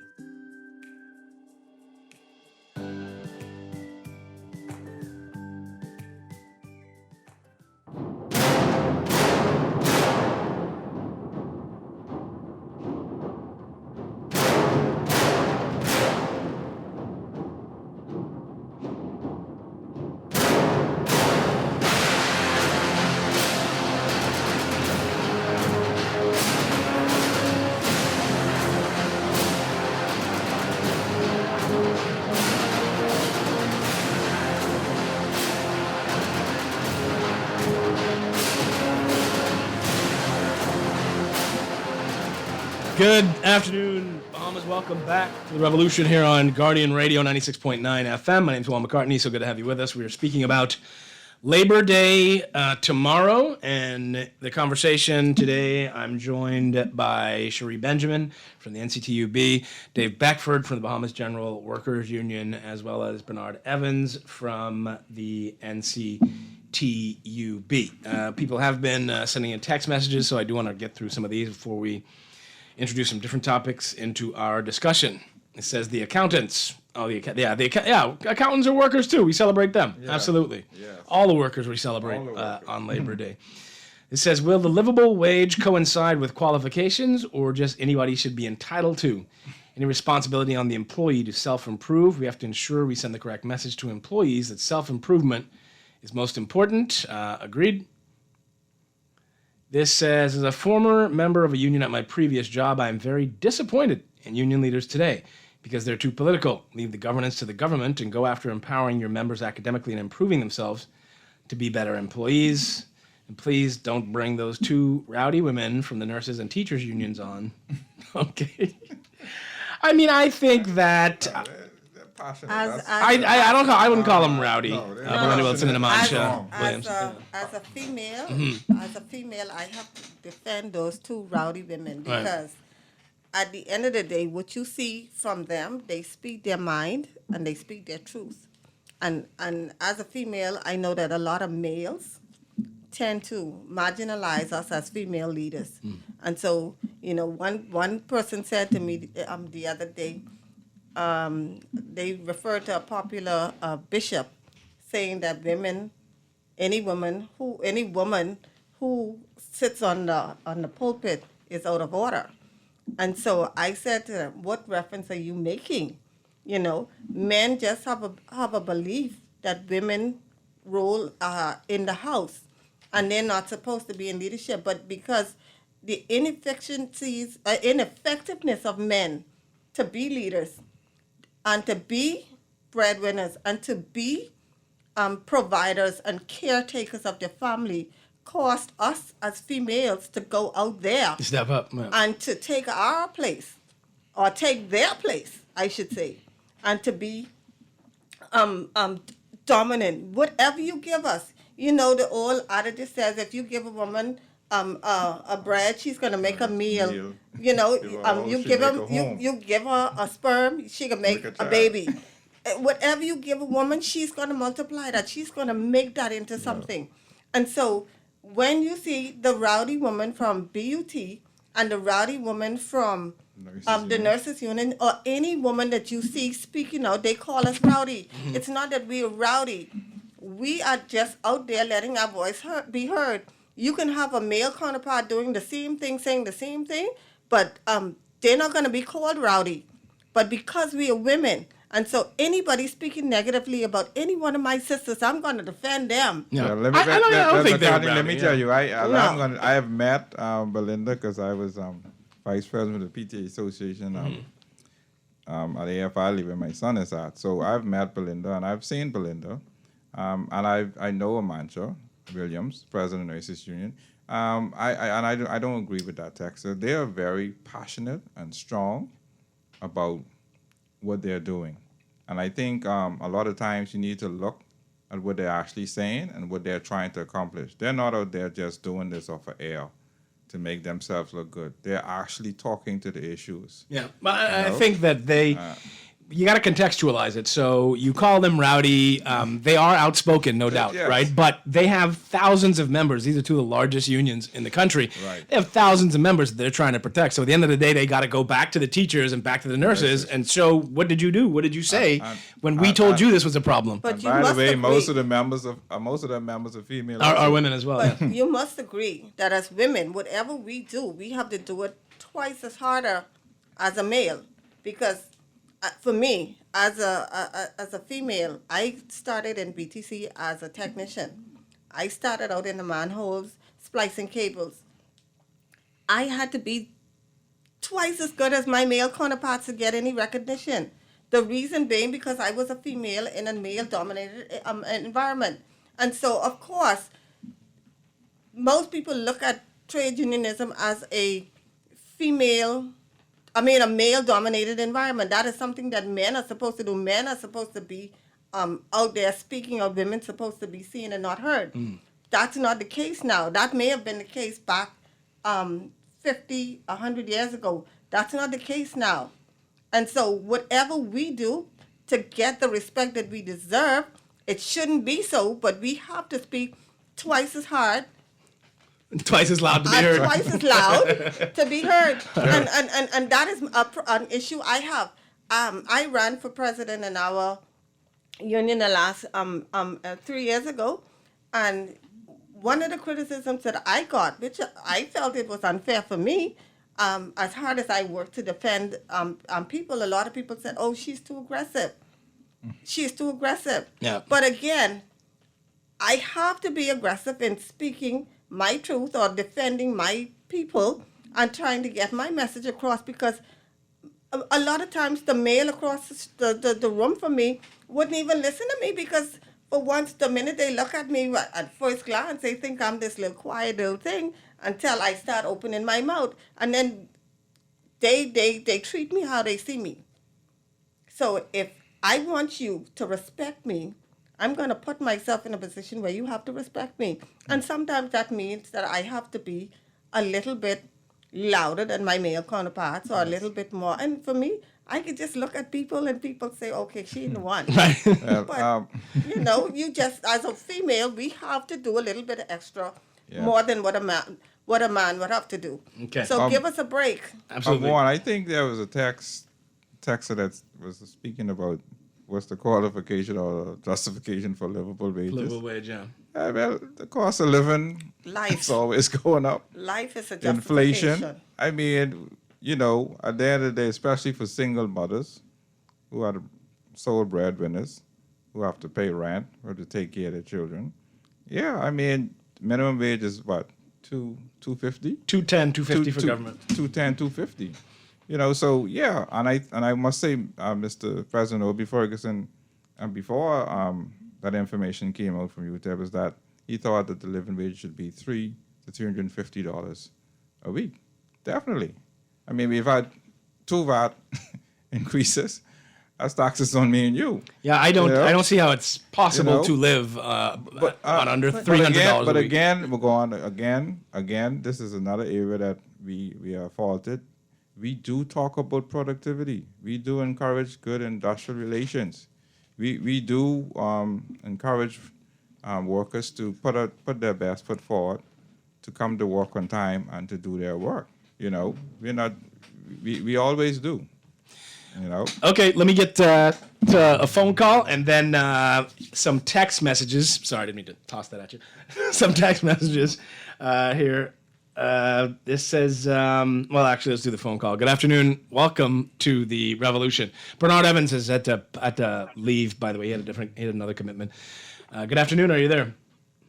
Good afternoon, Bahamas. Welcome back to the Revolution here on Guardian Radio 96.9 FM. My name is Juan McCartney. So good to have you with us. We are speaking about Labor Day tomorrow, and the conversation today, I'm joined by Cherie Benjamin from the NCTUB, Dave Beckford from the Bahamas General Workers Union, as well as Bernard Evans from the NCTUB. People have been sending in text messages, so I do want to get through some of these before we introduce some different topics into our discussion. It says the accountants. Accountants are workers too. We celebrate them. Yeah. Absolutely. Yes. All the workers we celebrate on Labor Day. It says, will the livable wage coincide with qualifications, or just anybody should be entitled to? Any responsibility on the employee to self-improve? We have to ensure we send the correct message to employees that self-improvement is most important. Agreed. This says, as a former member of a union at my previous job, I am very disappointed in union leaders today because they're too political. Leave the governance to the government and go after empowering your members academically and improving themselves to be better employees. And please don't bring those 2 rowdy women from the nurses and teachers unions on. Okay. I mean, I think that passionate. I wouldn't call them rowdy. Belinda Wilson and Amansha As Williams. a female, Mhm. I have to defend those two rowdy women Right. because at the end of the day, what you see from them, they speak their mind and they speak their truth. And as a female, I know that a lot of males tend to marginalize us as female leaders. And so, one person said to me the other day, they referred to a popular bishop saying that any woman who sits on the pulpit is out of order. And so I said to them, what reference are you making? Men just have a belief that women role in the house and they're not supposed to be in leadership. But because the ineffectiveness of men to be leaders and to be breadwinners and to be providers and caretakers of their family cost us as females to go out there Step up, man. and to take our place or take their place, I should say, and to be dominant. Whatever you give us, the old adage says if you give a woman a bread, she's gonna make a meal. You give her a sperm, she can make a baby. Whatever you give a woman, she's gonna multiply that. She's gonna make that into something. And so when you see the rowdy woman from BUT and the rowdy woman from the nurses union, or any woman that you see speaking out, they call us rowdy. It's not that we are rowdy. We are just out there letting our voice be heard. You can have a male counterpart doing the same thing, saying the same thing, but they're not going to be called rowdy. But because we are women, and so anybody speaking negatively about any one of my sisters, I'm going to defend them. Let me tell you, I have met Belinda because I was vice president of the PTA Association at AFI where my son is at. So I've met Belinda and I've seen Belinda, and I know Amansha Williams, president of Nurses Union. I don't agree with that text. They are very passionate and strong about what they're doing. And I think a lot of times you need to look at what they're actually saying and what they're trying to accomplish. They're not out there just doing this off of air to make themselves look good. They're actually talking to the issues. Yeah, but I think that you got to contextualize it. So you call them rowdy. They are outspoken, no doubt, yes. right? But they have thousands of members. These are two of the largest unions in the country. Right. They have thousands of members that they're trying to protect. So at the end of the day, they got to go back to the teachers and back to the nurses and show, what did you do? What did you say when we told you this was a problem? But by the way, most of the members of female are women as well. But yeah. you must agree that as women, whatever we do, we have to do it twice as harder as a male. Because for me, as a female, I started in BTC as a technician. I started out in the manholes, splicing cables. I had to be twice as good as my male counterparts to get any recognition. The reason being because I was a female in a male-dominated environment. And so, of course, most people look at trade unionism as a male-dominated environment. That is something that men are supposed to do. Men are supposed to be out there speaking of, women supposed to be seen and not heard. That's not the case now. That may have been the case back 50, 100 years ago. That's not the case now. And so whatever we do to get the respect that we deserve, it shouldn't be so, but we have to speak twice as hard, twice as loud to be heard. twice as loud to be heard. And that is an issue I have. I ran for president in our union the last 3 years ago, and one of the criticisms that I got, which I felt it was unfair for me, as hard as I worked to defend people, a lot of people said, "Oh, she's too aggressive. She's too aggressive." Yeah. But again, I have to be aggressive in speaking my truth or defending my people and trying to get my message across, because a lot of times the male across the room from me wouldn't even listen to me, because for once, the minute they look at me at first glance, they think I'm this little quiet little thing until I start opening my mouth. And then they treat me how they see me. So if I want you to respect me. I'm going to put myself in a position where you have to respect me. And sometimes that means that I have to be a little bit louder than my male counterparts or a little bit more. And for me, I could just look at people and people say, okay, she in the one. But, you just, as a female, we have to do a little bit extra more than what a man would have to do. Okay. So give us a break. Absolutely. Juan, I think there was a texter that was speaking about what's the qualification or justification for livable wages. Livable wage, yeah. Well, the cost of living is always going up. Life is a Inflation. justification. I mean, at the end of the day, especially for single mothers who are the sole breadwinners, who have to pay rent or to take care of their children. Yeah, I mean, minimum wage is what, $2.50? $2.10, $2.50 for government. $2.10, $2.50. So yeah, and I must say, Mr. President Obie Ferguson, before that information came out from UTEP, is that he thought that the living wage should be $300 to $350 a week. Definitely. I mean, we've had 2 VAT increases. That's taxes on me and you. Yeah, I don't see how it's possible to live on under $300 a week. But again, we're going again. This is another area that we are faulted. We do talk about productivity. We do encourage good industrial relations. We do encourage workers to put their best foot forward, to come to work on time and to do their work. We always do. Okay, let me get to a phone call and then some text messages. Sorry, I didn't mean to toss that at you. Some text messages here. This says, actually, let's do the phone call. Good afternoon. Welcome to the Revolution. Bernard Evans is at to leave, by the way. He had another commitment. Good afternoon. Are you there?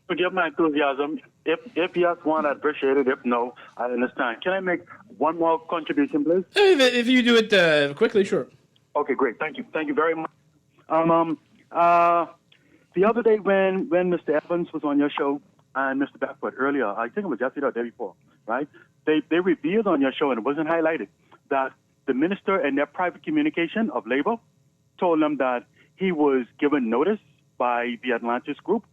Forgive my enthusiasm. If yes, one, I appreciate it. If no, I understand. Can I make one more contribution, please? If you do it quickly, sure. Okay, great. Thank you. Thank you very much. The other day when Mr. Evans was on your show and Mr. Beckford earlier, I think it was yesterday or the day before, right? They revealed on your show, and it wasn't highlighted, that the minister in their private communication of labor told them that he was given notice by the Atlantis group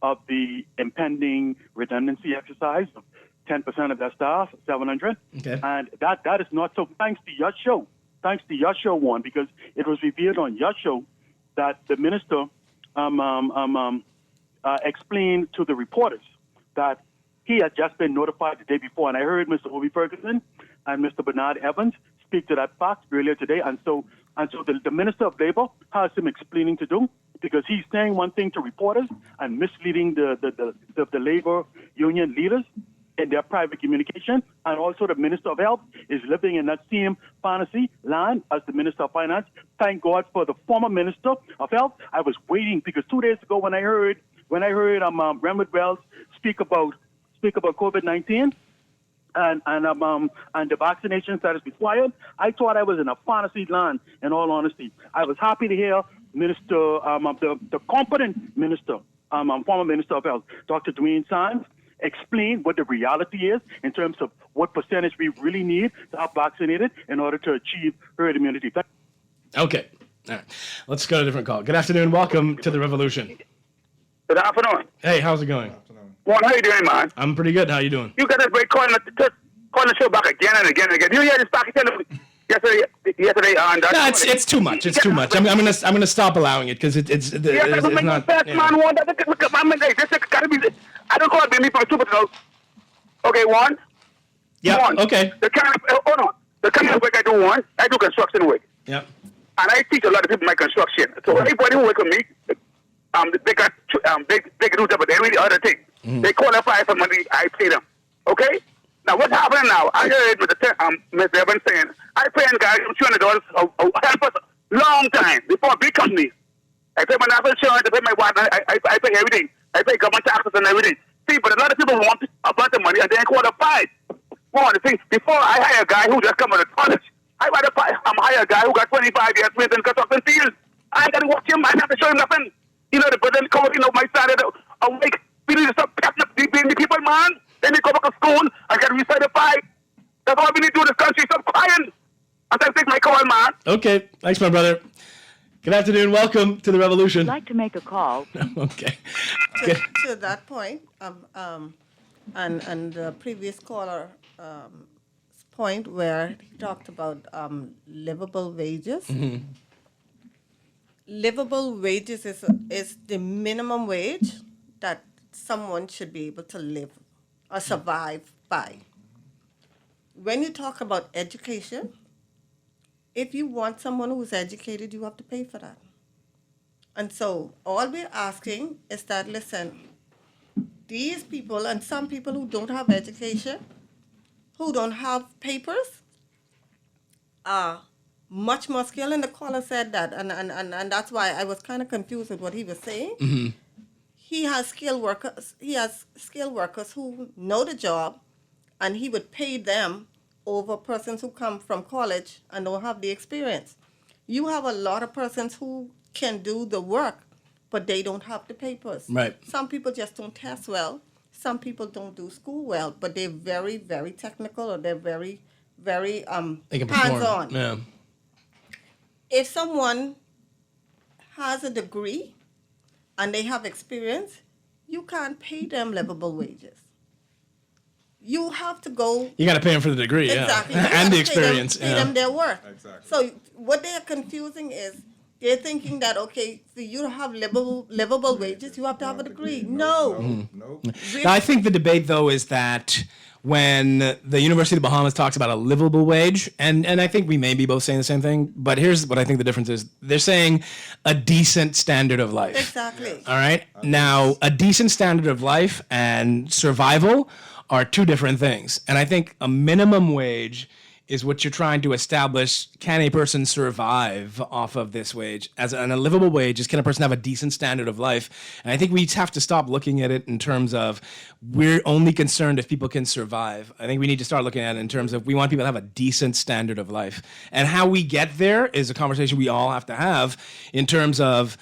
of the impending redundancy exercise of 10% of their staff, 700. Okay. And that is not so. Thanks to your show, Juan, because it was revealed on your show that the minister explained to the reporters that he had just been notified the day before. And I heard Mr. Obie Ferguson and Mr. Bernard Evans speak to that fact earlier today. And so the Minister of Labor has some explaining to do, because he's saying one thing to reporters and misleading the labor union leaders in their private communication. And also the Minister of Health is living in that same fantasy land as the Minister of Finance. Thank God for the former Minister of Health. I was waiting, because 2 days ago when I heard Renwood Wells speak about COVID-19 and the vaccinations that is required, I thought I was in a fantasy land, in all honesty. I was happy to hear Minister, the competent minister, former Minister of Health, Dr. Dwayne Sands, explain what the reality is in terms of what percentage we really need to have vaccinated in order to achieve herd immunity. Okay. All right. Let's go to a different call. Good afternoon. Welcome to the Revolution. Good afternoon. Hey, how's it going? Juan, how you doing, man? I'm pretty good. How you doing? You got this great calling the show back again and again and again. You hear this back yesterday on that? No, it's too much. It's too much. I'm gonna stop allowing it, because it's not. Best, man, Juan. Look at my this gotta be. I don't call it me from stupid. Okay, Juan. Yeah. Juan, Okay. The kind of work I do, Juan, I do construction work. Yep. And I teach a lot of people my construction. So anybody who work with me, they got they can do that, but every other thing. They qualify for money, I pay them. Okay? Now what's happening now? I heard Mr. Evans saying, I pay guys $200 help us long time before big companies. I pay my national insurance, I pay my water, I pay everything. I pay government taxes and everything. See, but a lot of people want a bunch of money and they ain't qualified. Well, the thing, before I hire a guy who just come out of college, I rather hire a guy who got 25 years with in construction field. I ain't got to watch him, I have to show him nothing. The president coming, my side of the week. We need to stop picking up the people, man. Then they go back to school and get recertified. That's all we need to do in this country. Stop crying. And then take my call, man. Okay. Thanks, my brother. Good afternoon. Welcome to the Revolution. I'd like to make a call. Okay. To that point, and the previous caller point where he talked about livable wages. Mm-hmm. Livable wages is the minimum wage that someone should be able to live or survive by. When you talk about education, if you want someone who's educated, you have to pay for that. And so all we're asking is that, listen, these people and some people who don't have education, who don't have papers, are much more skilled. And the caller said that, and that's why I was kind of confused with what he was saying. Mm-hmm. He has skilled workers. He has skilled workers who know the job, and he would pay them over persons who come from college and don't have the experience. You have a lot of persons who can do the work, but they don't have the papers. Right. Some people just don't test well. Some people don't do school well, but they're very, very technical, or they're very, very They can perform. hands-on. Yeah. If someone has a degree and they have experience, you can't pay them livable wages. You have to go. You got to pay them for the degree, Exactly. yeah, You and gotta the experience. Pay them their worth. Exactly. So what they are confusing is they're thinking that, okay, for you to have livable wages, you have to have a degree. No. Now, I think the debate, though, is that when the University of the Bahamas talks about a livable wage, and I think we may be both saying the same thing, but here's what I think the difference is. They're saying a decent standard of life. Exactly. All right? Now, a decent standard of life and survival are two different things. And I think a minimum wage is what you're trying to establish. Can a person survive off of this wage? As a livable wage is, can a person have a decent standard of life? And I think we have to stop looking at it in terms of we're only concerned if people can survive. I think we need to start looking at it in terms of we want people to have a decent standard of life. And how we get there is a conversation we all have to have in terms of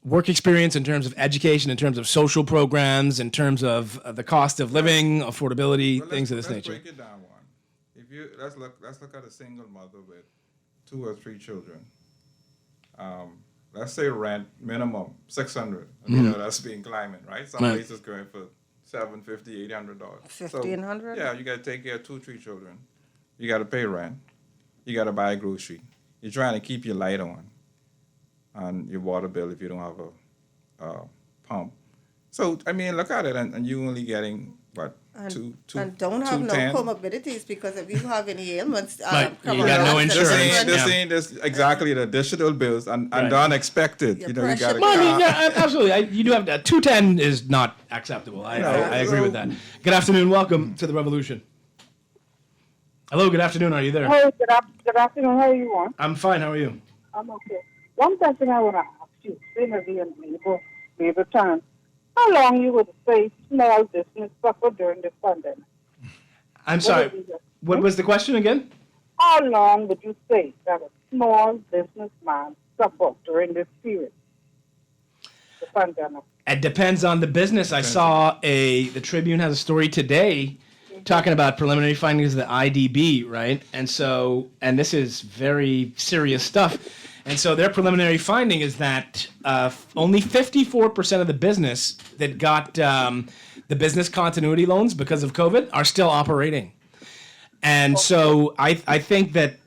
work experience, in terms of education, in terms of social programs, in terms of the cost of living, affordability, things of this nature. Let's break it down, Juan. If you let's look at a single mother with 2 or 3 children. Let's say rent minimum $600. You know that's been climbing, right? Some Right. places going for $750, $800. $1,500? Yeah, you got to take care of 2, 3 children. You got to pay rent. You got to buy a grocery. You're trying to keep your light on, and your water bill if you don't have a pump. So I mean, look at it, and you're only getting what And, two and don't have no 210? comorbidities, because if you have any ailments, Right. come You on, got no that's insurance. different. This exactly the additional bills and Right. the unexpected. Your You know, you got pressure- Well, I mean, to. yeah, absolutely. You do have 210 is not acceptable. I agree with that. Good afternoon. Welcome to the Revolution. Hello. Good afternoon. Are you there? Hey, good afternoon. How are you on? I'm fine. How are you? I'm okay. One question I want to ask you, being a labor time, how long you would say small business suffer during this pandemic? I'm sorry. What was the question again? How long would you say that a small businessman suffered during this period, the pandemic? It depends on the business. I saw the Tribune has a story today talking about preliminary findings of the IDB, right? And this is very serious stuff. And so their preliminary finding is that only 54% of the business that got the business continuity loans because of COVID are still operating. And so I think that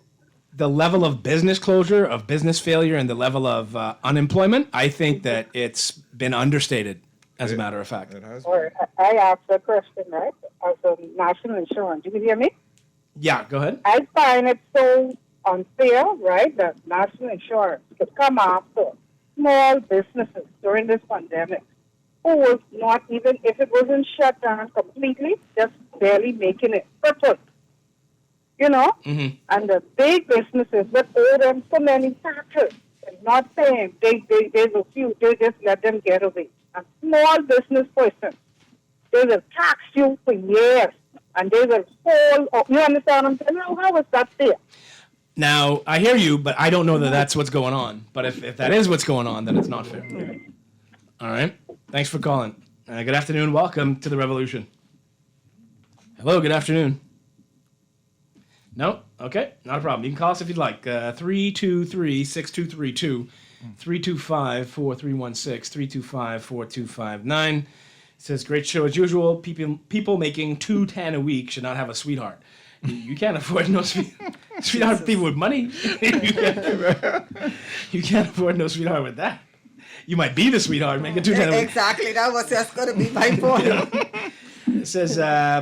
the level of business closure, of business failure, and the level of unemployment, I think that it's been understated, as a matter of fact. Or I asked a question, right, as a national insurance. You can hear me? Yeah, go ahead. I find it so unfair, right, that national insurance could come after small businesses during this pandemic who was not even, if it wasn't shut down completely, just barely making it crippled. You know? Mm-hmm. And the big businesses that owe them so many taxes and not paying, there's a few, they just let them get away. A small business person, they will tax you for years, and they will hold, you understand what I'm saying? How is that fair? Now, I hear you, but I don't know that that's what's going on. But if that is what's going on, then it's not fair. All right. Thanks for calling. Good afternoon. Welcome to the Revolution. Hello. Good afternoon. No? Okay. Not a problem. You can call us if you'd like. 323-6232 325-4316, 325-4259. It says, great show as usual. People making $210 a week should not have a sweetheart. You can't afford no sweetheart people with money. You can't afford no sweetheart with that. You might be the sweetheart, make it $210 a week. Exactly, that was just going to be my point. It says,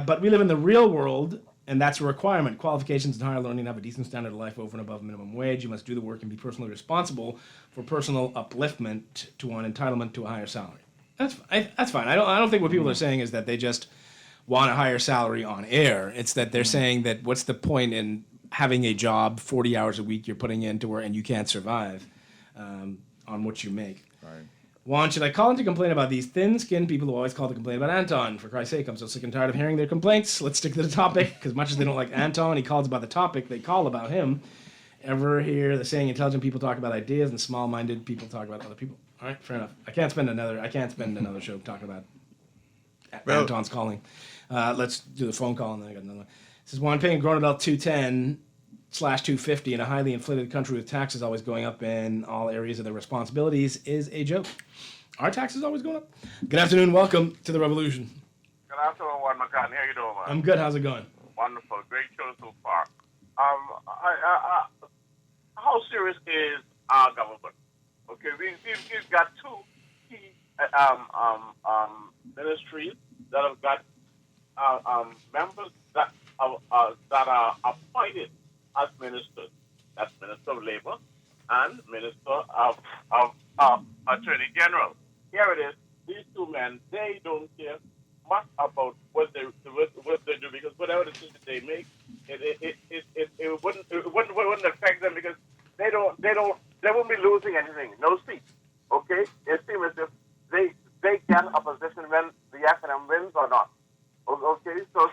but we live in the real world, and that's a requirement. Qualifications and higher learning have a decent standard of life over and above minimum wage. You must do the work and be personally responsible for personal upliftment to an entitlement to a higher salary. That's fine. I don't think what people are saying is that they just want a higher salary on air. It's that they're saying that what's the point in having a job 40 hours a week you're putting into work and you can't survive on what you make. Right. Juan, should I call in to complain about these thin-skinned people who always call to complain about Anton? For Christ's sake, I'm so sick and tired of hearing their complaints. Let's stick to the topic, because much as they don't like Anton, he calls about the topic, they call about him. Ever hear the saying, intelligent people talk about ideas and small-minded people talk about other people? All right, fair enough. I can't spend another show talking about Anton's calling. Let's do the phone call, and then I got another one. This is Juan paying a grown adult $210/$250 in a highly inflated country with taxes always going up in all areas of their responsibilities is a joke. Are taxes always going up? Good afternoon. Welcome to the Revolution. Good afternoon, Juan McCartney. How you doing, man? I'm good. How's it going? Wonderful. Great show so far. How serious is our government? Okay, we've got two key ministries that have got members that are appointed as ministers. That's Minister of Labor and Minister of Attorney General. Here it is. These two men, they don't care much about what they do, because whatever decision they make, it wouldn't affect them, because they won't be losing anything. No seats. Okay? It seems as if they get a position when the FNM wins or not. Okay? So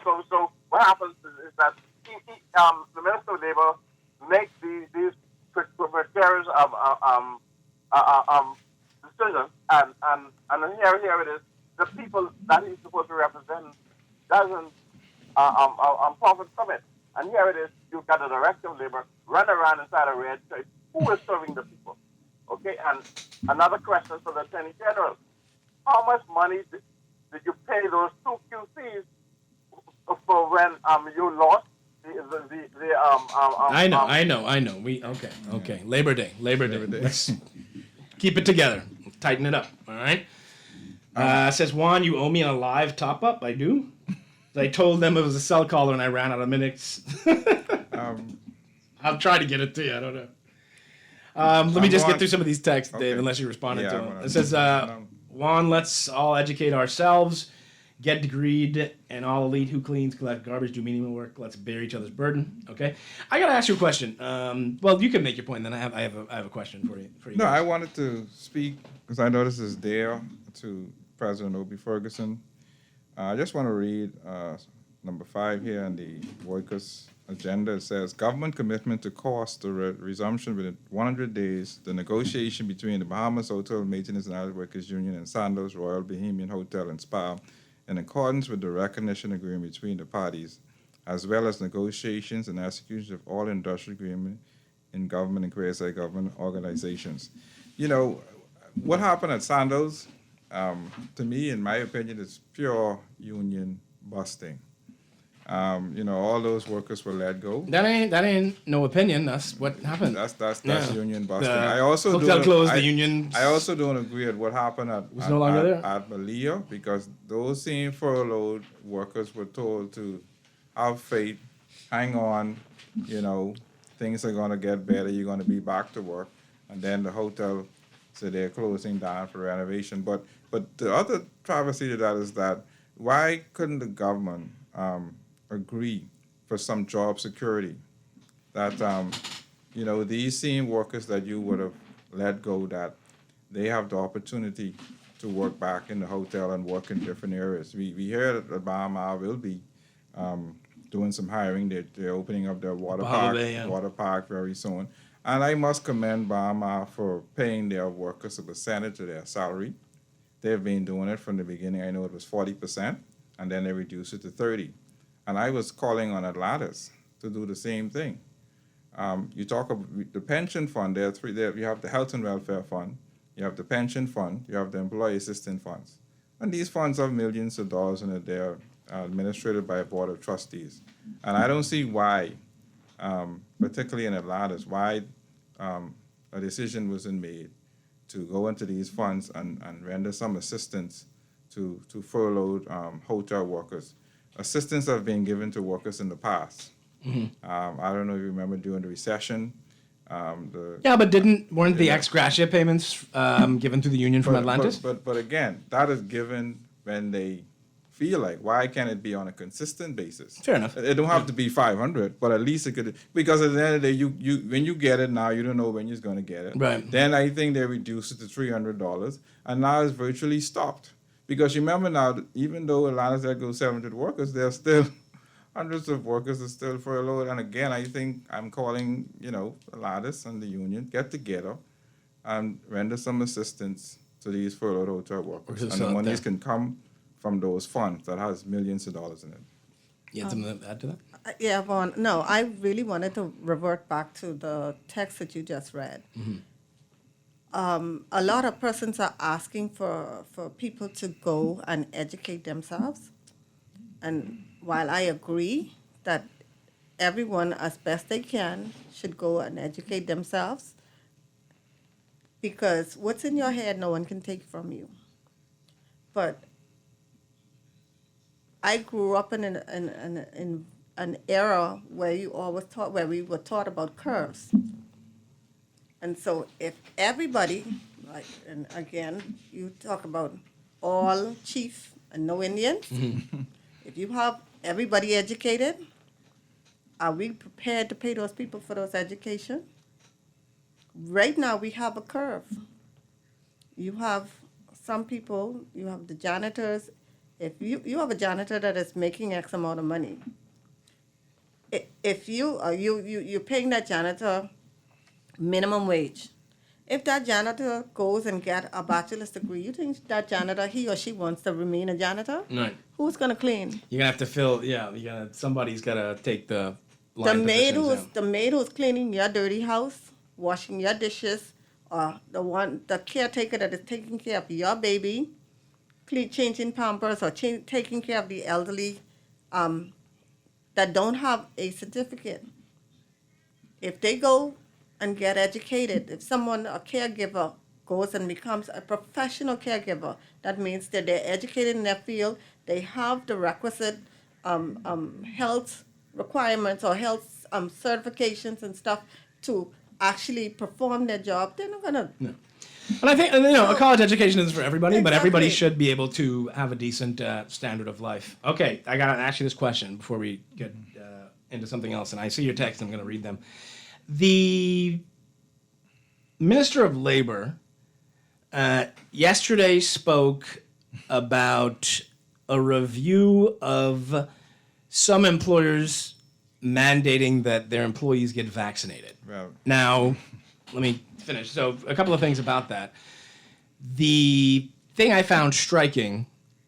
what happens is that the Minister of Labor makes these precarious decisions, and here it is. The people that he's supposed to represent doesn't profit from it. And here it is. You've got the Director of Labor run around inside a red shirt. Who is serving the people? Okay. And another question for the Attorney General: how much money did you pay those two QCs for when you lost I know. Okay. Labor Day. Let's keep it together. Tighten it up. All right. Says Juan, you owe me a live top up. I do. I told them it was a cell caller and I ran out of minutes. I'll try to get it to you. I don't know. Let me just get through some of these texts, Dave, unless you responded to them. It says, Juan, let's all educate ourselves, get degreed, and all elite who cleans, collect garbage, do menial work. Let's bear each other's burden. Okay, I gotta ask you a question. Well, you can make your point. Then I have a question for you. No, I wanted to speak because I know this is there to President Obie Ferguson. I just want to read number 5 here on the workers' agenda. It says, government commitment to cost the resumption within 100 days, the negotiation between the Bahamas Hotel Maintenance and Island Workers Union and Sandoz Royal Bahamian Hotel and Spa, in accordance with the recognition agreement between the parties, as well as negotiations and execution of all industrial agreement in government and quasi-government organizations. You know, what happened at Sandoz, to me, in my opinion, is pure union busting. All those workers were let go. That ain't no opinion. That's what happened. That's union busting. I also don't agree with what happened at Malia, because those same furloughed workers were told to have faith, hang on, things are going to get better, you're going to be back to work, and then the hotel said they're closing down for renovation. But the other travesty to that is that why couldn't the government agree for some job security that these same workers that you would have let go, that they have the opportunity to work back in the hotel and work in different areas. We hear that Bahama will be doing some hiring. They're opening up their water park very soon. And I must commend Bahama for paying their workers a percentage of their salary. They've been doing it from the beginning. I know it was 40%, and then they reduced it to 30%. And I was calling on Atlantis to do the same thing. You talk about the pension fund. There are three. There you have the health and welfare fund, you have the pension fund, you have the employee assistance funds, and these funds have millions of dollars in it. They are administered by a board of trustees, and I don't see why, particularly in Atlantis, why a decision wasn't made to go into these funds and render some assistance to furloughed hotel workers. Assistance have been given to workers in the past. I don't know if you remember during the recession. But weren't the ex gratia payments given to the union from Atlantis? But again, that is given when they feel like. Why can't it be on a consistent basis? Fair enough. It don't have to be 500, but at least it could. Because at the end of the day, you when you get it now, you don't know when you're going to get it. Right. Then I think they reduced it to $300, and now it's virtually stopped. Because you remember now, even though Atlantis there goes 700 workers, there are still hundreds of workers are still furloughed. And again, I think I'm calling, Atlantis and the union, get together and render some assistance to these furloughed hotel workers. And the monies can come from those funds that has millions of dollars in it. You have something to add to that? Yeah, Vaughn. No, I really wanted to revert back to the text that you just read. A lot of persons are asking for people to go and educate themselves. And while I agree that everyone, as best they can, should go and educate themselves, because what's in your head, no one can take from you. But I grew up in an era where we were taught about curves. And so if everybody, and again, you talk about all chief and no Indians, if you have everybody educated, are we prepared to pay those people for those education? Right now we have a curve. You have some people, you have the janitors. If you have a janitor that is making X amount of money, if you're paying that janitor minimum wage. If that janitor goes and get a bachelor's degree, you think that janitor, he or she wants to remain a janitor? Right. Who's going to clean? You're going to have to somebody's got to take the line positions. The maid who's cleaning your dirty house, washing your dishes, or the caretaker that is taking care of your baby, changing pampers, or taking care of the elderly that don't have a certificate. If they go and get educated. If someone, a caregiver, goes and becomes a professional caregiver, that means that they're educated in their field, they have the requisite health requirements or health certifications and stuff to actually perform their job, they're not going to... No. And I think, a college education isn't for everybody, but everybody should be able to have a decent standard of life. Okay, I got to ask you this question before we get into something else, and I see your text, I'm going to read them. The Minister of Labor yesterday spoke about a review of some employers mandating that their employees get vaccinated. Well, now, let me finish. So a couple of things about that. The thing I found striking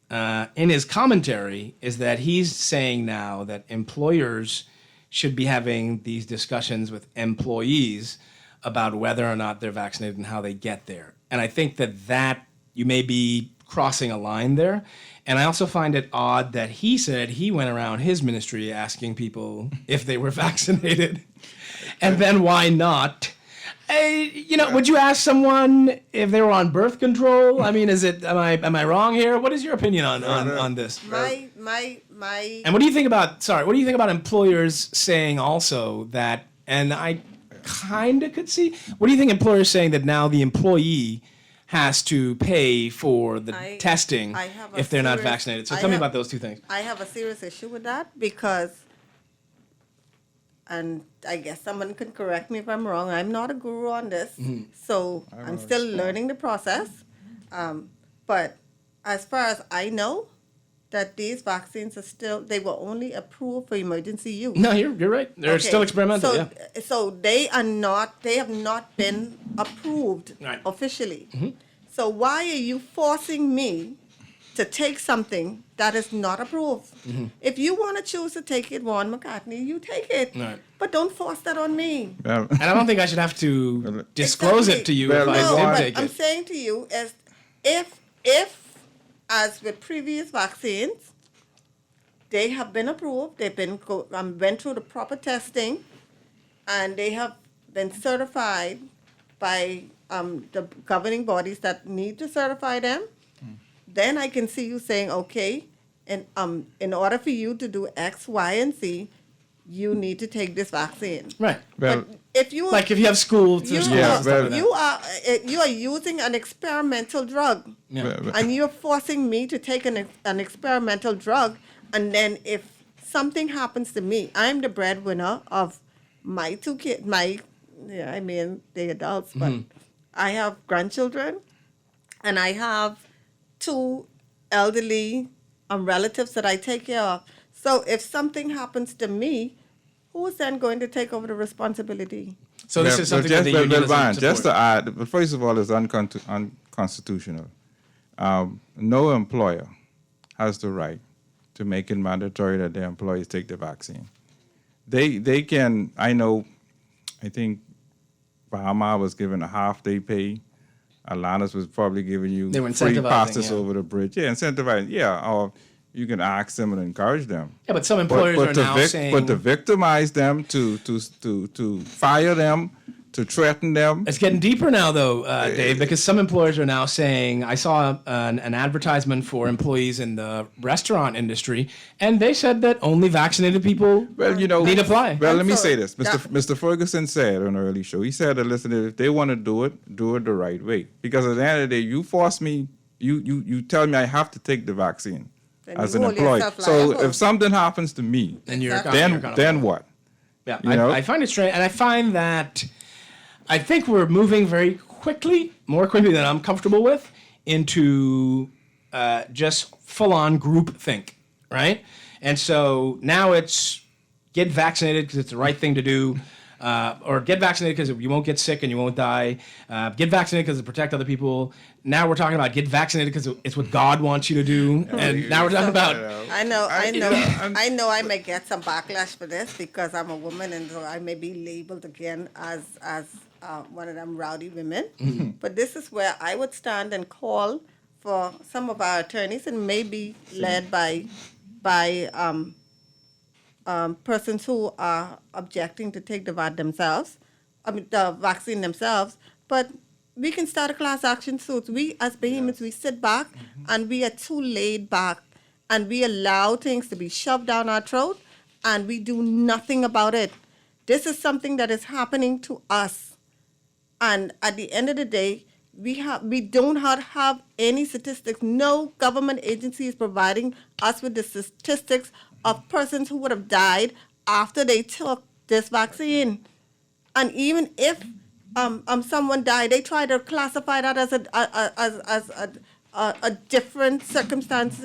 in his commentary is that he's saying now that employers should be having these discussions with employees about whether or not they're vaccinated and how they get there. And I think that you may be crossing a line there. And I also find it odd that he said he went around his ministry asking people if they were vaccinated. And then why not? Would you ask someone if they were on birth control? I mean, am I wrong here? What is your opinion on this? And what do you think about employers saying also that, and I kind of could see, what do you think employers saying that now the employee has to pay for the testing if they're not vaccinated? So tell me about those two things. I have a serious issue with that because, and I guess someone can correct me if I'm wrong, I'm not a guru on this, so I'm still learning the process. But as far as I know, that these vaccines they were only approved for emergency use. No, you're right. They're still experimental. So they have not been approved officially. So why are you forcing me to take something that is not approved. Mm-hmm. If you want to choose to take it, Juan McCartney, you take it. Right. But don't force that on me. And I don't think I should have to disclose it to you if I No, did but take I'm it. saying to you is if as with previous vaccines, they have been approved, they've been went through the proper testing, and they have been certified by the governing bodies that need to certify them, then I can see you saying, okay, and in order for you to do X, Y, and Z, you need to take this vaccine. Right. Well, If you Like if you have school, you are using an experimental drug, and you're forcing me to take an experimental drug, and then if something happens to me, I'm the breadwinner of my 2 kids. They're adults, but I have grandchildren, and I have 2 elderly relatives that I take care of. So if something happens to me, who's then going to take over the responsibility? So this is something that the union doesn't just to support. add, but first of all, it's unconstitutional. No employer has the right to make it mandatory that their employees take the vaccine. They can, I think Bahama was given a half-day pay. Atlantis was probably giving you They were free incentivizing, passes yeah. over the bridge. Yeah, incentivizing. Yeah, or you can ask them and encourage them. Yeah, but some employers are now saying... But to victimize them, to fire them, to threaten them. It's getting deeper now, though, Dave, because some employers are now saying, I saw an advertisement for employees in the restaurant industry, and they said that only vaccinated people need apply. Well, let me say this. Mr. Ferguson said on an early show, he said, listen, if they want to do it the right way. Because at the end of the day, you force me, you tell me I have to take the vaccine as an employee. So if something happens to me, then what? Yeah, I find it strange, and I find that I think we're moving very quickly, more quickly than I'm comfortable with, into just full-on groupthink, right? And so now it's get vaccinated because it's the right thing to do, or get vaccinated because you won't get sick and you won't die. Get vaccinated because it protect other people. Now we're talking about get vaccinated because it's what God wants you to do. And now we're talking about... I know I may get some backlash for this because I'm a woman and so I may be labeled again as one of them rowdy women. Mm-hmm. But this is where I would stand and call for some of our attorneys and maybe led by persons who are objecting to take the vaccine themselves. But we can start a class action suit. We, as behemoths, we sit back and we are too laid back and we allow things to be shoved down our throat and we do nothing about it. This is something that is happening to us. And at the end of the day, we don't have any statistics. No government agency is providing us with the statistics of persons who would have died after they took this vaccine. And even if someone died, they try to classify that as a different circumstance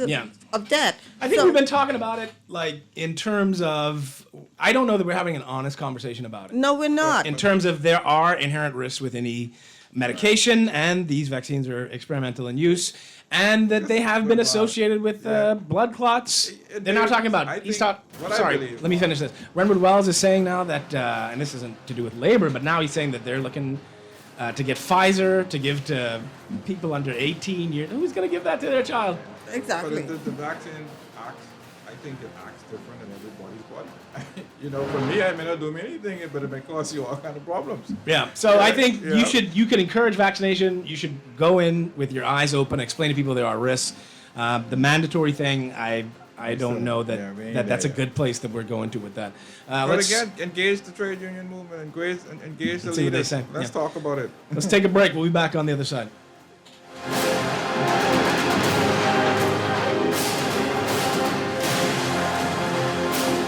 of death. I think we've been talking about it like in terms of, I don't know that we're having an honest conversation about it. No, we're not. In terms of there are inherent risks with any medication, and these vaccines are experimental in use, and that they have been associated with blood clots. They're now talking about, let me finish this. Renwood Wells is saying now that, and this isn't to do with labor, but now he's saying that they're looking to get Pfizer to give to people under 18 years. Who's going to give that to their child? Exactly. But the vaccine acts, I think it acts different in everybody's body. For me, I may not do anything, but it may cause you all kind of problems. Yeah. So I think you can encourage vaccination. You should go in with your eyes open, explain to people there are risks. The mandatory thing, I don't know that's a good place that we're going to with that. But again, engage the trade union movement, engage the leaders. Let's talk about it. Let's take a break. We'll be back on the other side.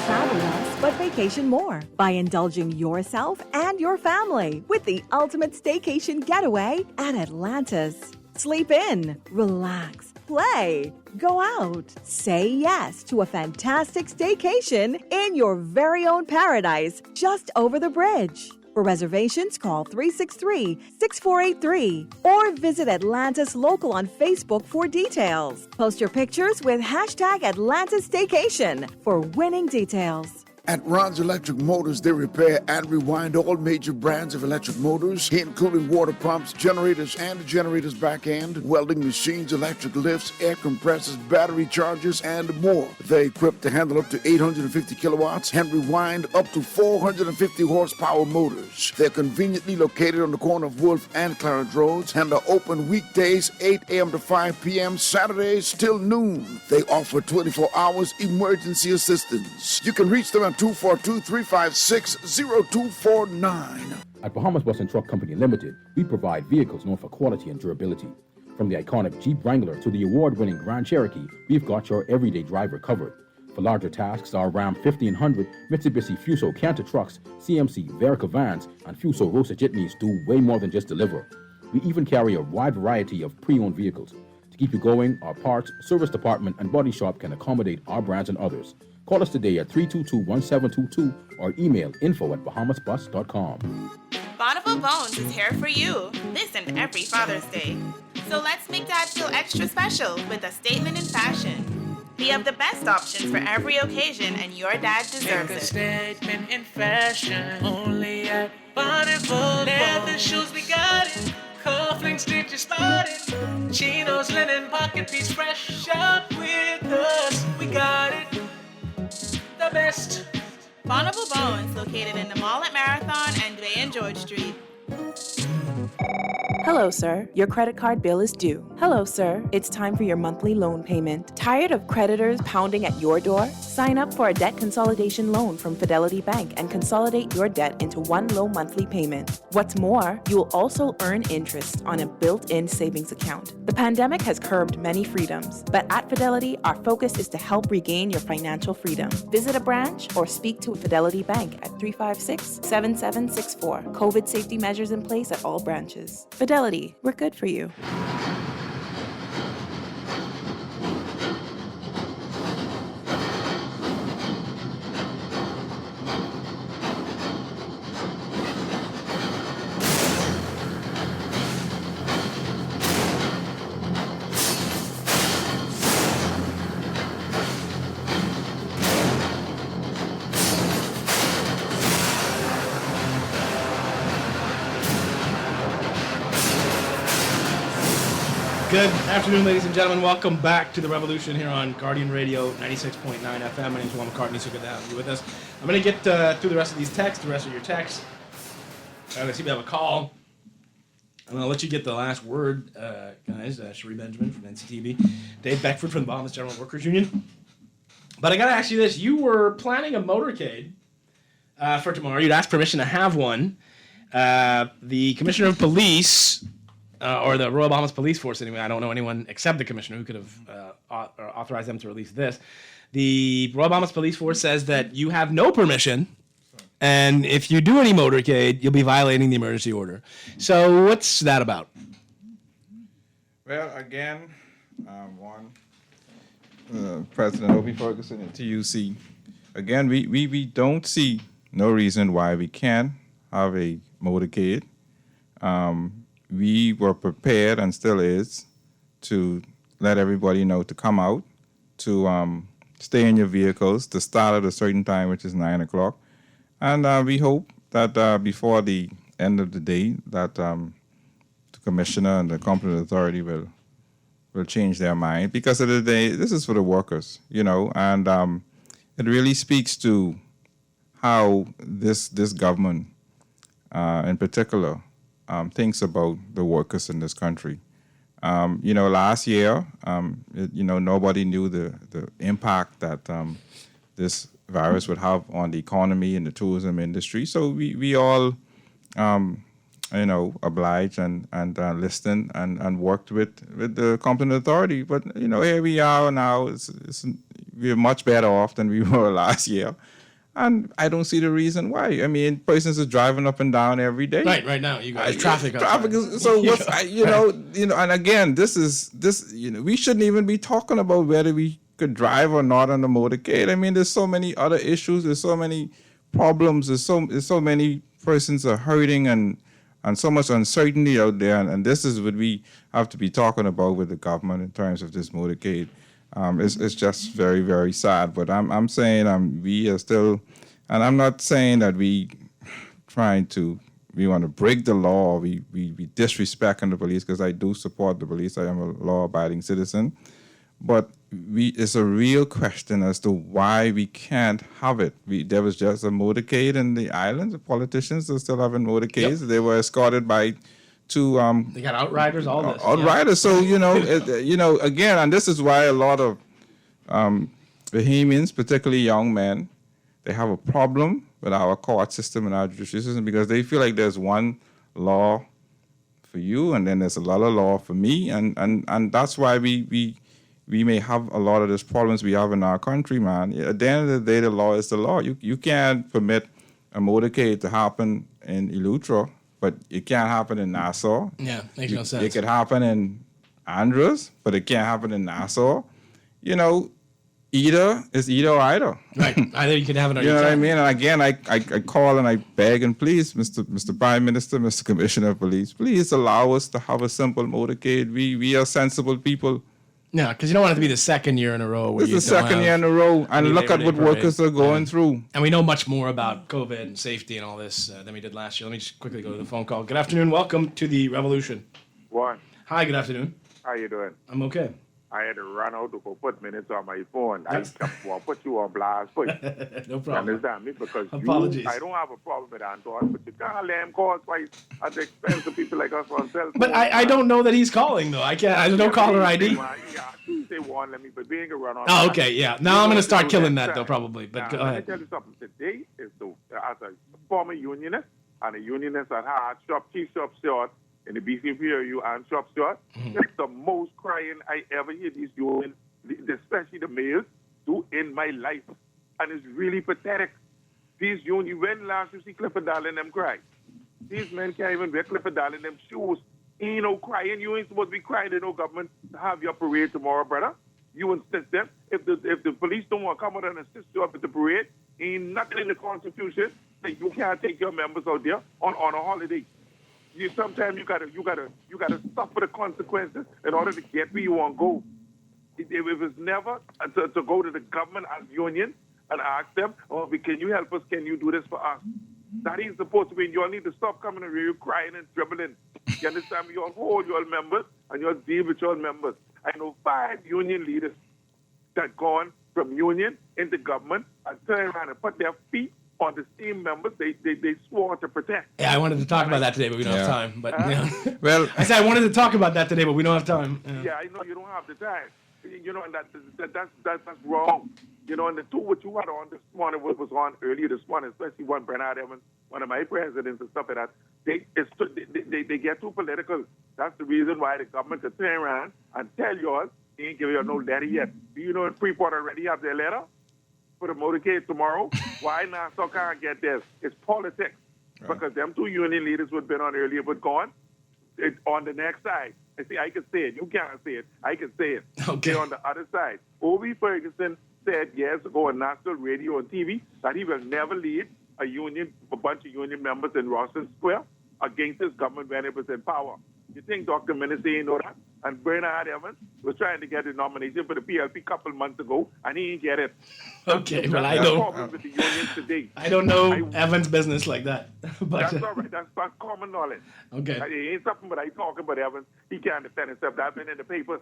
Travel less, but vacation more by indulging yourself and your family with the ultimate staycation getaway at Atlantis. Sleep in, relax, play, go out. Say yes to a fantastic staycation in your very own paradise just over the bridge. For reservations, call 363-6483 or visit Atlantis Local on Facebook for details. Post your pictures with hashtag Atlantis Staycation for winning details. At Ron's Electric Motors, they repair and rewind all major brands of electric motors, including water pumps, generators and the generator's back end, welding machines, electric lifts, air compressors, battery chargers, and more. They're equipped to handle up to 850 kilowatts and rewind up to 450 horsepower motors. They're conveniently located on the corner of Wolf and Clarence Roads and are open weekdays 8 a.m. to 5 p.m., Saturdays till noon. They offer 24 hours emergency assistance. You can reach them at 242-356-0249. At Bahamas Bus and Truck Company Limited, we provide vehicles known for quality and durability. From the iconic Jeep Wrangler to the award-winning Grand Cherokee, we've got your everyday driver covered. For larger tasks, our Ram 1500, Mitsubishi Fuso Canter trucks, CMC Verica vans, and Fuso Rosa jitneys do way more than just deliver. We even carry a wide variety of pre-owned vehicles. To keep you going, our parts, service department, and body shop can accommodate our brands and others. Call us today at 322-1722 or email info@bahamasbus.com. Bonneville Bones is here for you this and every Father's Day. So let's make Dad feel extra special with a statement in fashion. We have the best options for every occasion, and your dad deserves Make a it. statement in fashion. Only at Bonneville. Leather shoes, we got it. Cufflinks, did you spot it? Chinos, linen, pocket piece, fresh. Shop with us, we got it. The best. Bonneville Bones, located in the mall at Marathon and Bay and George Street. Hello, sir. Your credit card bill is due. Hello, sir. It's time for your monthly loan payment. Tired of creditors pounding at your door? Sign up for a debt consolidation loan from Fidelity Bank and consolidate your debt into one low monthly payment. What's more, you will also earn interest on a built-in savings account. The pandemic has curbed many freedoms, but at Fidelity, our focus is to help regain your financial freedom. Visit a branch or speak to a Fidelity Bank at 356-7764. COVID safety measures in place at all branches. Fidelity, we're good for you. Good afternoon, ladies and gentlemen. Welcome back to the Revolution here on Guardian Radio 96.9 FM. My name is Juan McCartney. So good to have you with us. I'm going to get through the rest of these texts, the rest of your texts. Let's see if we have a call. I'm going to let you get the last word, guys. Cherie Benjamin from NCTV. Dave Beckford from the Bahamas General Workers Union. But I got to ask you this. You were planning a motorcade for tomorrow. You'd asked permission to have one. The Commissioner of Police... or the Royal Bahamas Police Force, anyway. I don't know anyone except the commissioner who could have authorized them to release this. The Royal Bahamas Police Force says that you have no permission, and if you do any motorcade, you'll be violating the emergency order. So what's that about? Well, again, Juan, President Obie Ferguson and TUC, again, we don't see no reason why we can't have a motorcade. We were prepared and still is to let everybody know to come out, to stay in your vehicles, to start at a certain time, which is 9 o'clock. And we hope that before the end of the day that the commissioner and the competent authority will change their mind. Because of the day, this is for the workers, you know, and it really speaks to how this government in particular thinks about the workers in this country. You know, last year, nobody knew the impact that this virus would have on the economy and the tourism industry. So we all, obliged and listened and worked with the competent authority. But, here we are now. We're much better off than we were last year. And I don't see the reason why. I mean, persons are driving up and down every day. Right now, you guys traffic. Traffic is so. What's and again, this. We shouldn't even be talking about whether we could drive or not on the motorcade. I mean, there's so many other issues. There's so many problems. There's so many persons are hurting and so much uncertainty out there. And this is what we have to be talking about with the government in terms of this motorcade. It's just very, very sad. But I'm saying we are still, and I'm not saying that we want to break the law, or we disrespecting the police, because I do support the police. I am a law-abiding citizen. But it's a real question as to why we can't have it. There was just a motorcade in the islands. The politicians are still having motorcades. Yep. They were escorted by two. They got outriders, all this. Outriders. Yeah. So again, and this is why a lot of Bahamians, particularly young men, they have a problem with our court system and our judicial system, because they feel like there's one law for you and then there's a lot of law for me, and that's why we may have a lot of these problems we have in our country, man. At the end of the day, the law is the law. You can't permit a motorcade to happen in Eleuthera, but it can't happen in Nassau. Yeah, makes no sense. It could happen in Andros, but it can't happen in Nassau. Either or either. Right. Either you could have it or you know what I mean? And again, I call and I beg and please, Mr. Prime Minister, Mr. Commissioner of Police, please allow us to have a simple motorcade. We are sensible people. Yeah, because you don't want it to be the second year in a row. It's the second year in a row, and look at what workers are going through. And we know much more about COVID and safety and all this than we did last year. Let me just quickly go to the phone call. Good afternoon. Welcome to the Revolution. Juan. Hi, good afternoon. How you doing? I'm okay. I had to run out to go put minutes on my phone. I put you on blast. No problem. You understand me? Because apologies. I don't have a problem with Anton, but you can't let him call twice at the expense of people like us on cell phone. But I don't know that he's calling, though. I can't. I have no caller ID. Tuesday one, let me, but we ain't gonna run on. Oh, okay, yeah. Now I'm gonna start killing that, though, probably. But go ahead. Let me tell you something. Today is as a former unionist and a unionist at heart, chief shop short in the BCPRU and shop short. It's the most crying I ever hear these unions, especially the males, do in my life, and it's really pathetic. These unions. When last you see Clifford Darling them cry? These men can't even wear Clifford Darling them shoes. Ain't no crying. You ain't supposed to be crying to no government to have your parade tomorrow, brother. You insist them. If the police don't want to come out and assist you up at the parade, ain't nothing in the Constitution that you can't take your members out there on a holiday. Sometimes you gotta suffer the consequences in order to get where you want to go. If it's never to go to the government as union and ask them, can you help us? Can you do this for us? That ain't supposed to be. You all need to stop coming and you crying and dribbling. You understand me? You all hold your members and you all deal with your members. I know 5 union leaders that gone from union into government and turn around and put their feet on the same members they swore to protect. Yeah, I wanted to talk about that today, but we don't have time. But well, I said I wanted to talk about that today, but we don't have time. Yeah, I know you don't have the time. And that's wrong. And the two what you had on this morning was on earlier this morning, especially one Bernard Evans, one of my presidents and stuff like that. They get too political. That's the reason why the government could turn around and tell you all they ain't giving you no letter yet. Do you know in Freeport already have their letter for the motorcade tomorrow? Why Nassau can't get this? It's politics. Right. Because them 2 union leaders would have been on earlier but gone. It's on the next side. And see, I can say it. You can't say it. I can say it. Okay. They're on the other side. O.B. Ferguson said years ago on national radio and TV that he will never lead a bunch of union members in Rawson Square against his government when it was in power. You think Dr. Minister ain't know that? And Bernard Evans was trying to get a nomination for the PLP a couple months ago, and he didn't get it. Okay, well, I don't. With the unions today. I don't know Evans' business like that. But that's all right. That's common knowledge. Okay. It ain't something, but I talking about Evans. He can't defend himself. That's been in the papers.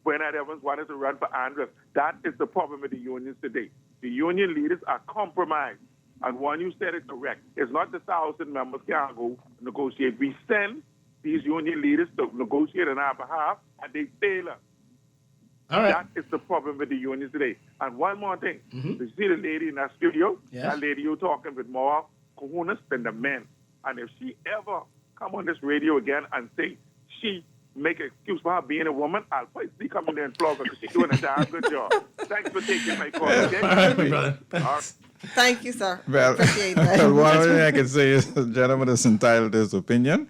Bernard Evans wanted to run for Andros. That is the problem with the unions today. The union leaders are compromised. And one, you said it correct. It's not the 1,000 members can't go negotiate. We send these union leaders to negotiate on our behalf, and they fail us. All right. That is the problem with the unions today. And one more thing. You see the lady in that studio? Yeah. That lady you're talking with more kahunas than the men. And if she ever come on this radio again and say she make an excuse for her being a woman, I'll probably come in there and flog her because she's doing a damn good job. Thanks for taking my call, okay? All right, my brother. Thank you, sir. Well, appreciate that. one thing I can say is the gentleman is entitled to his opinion.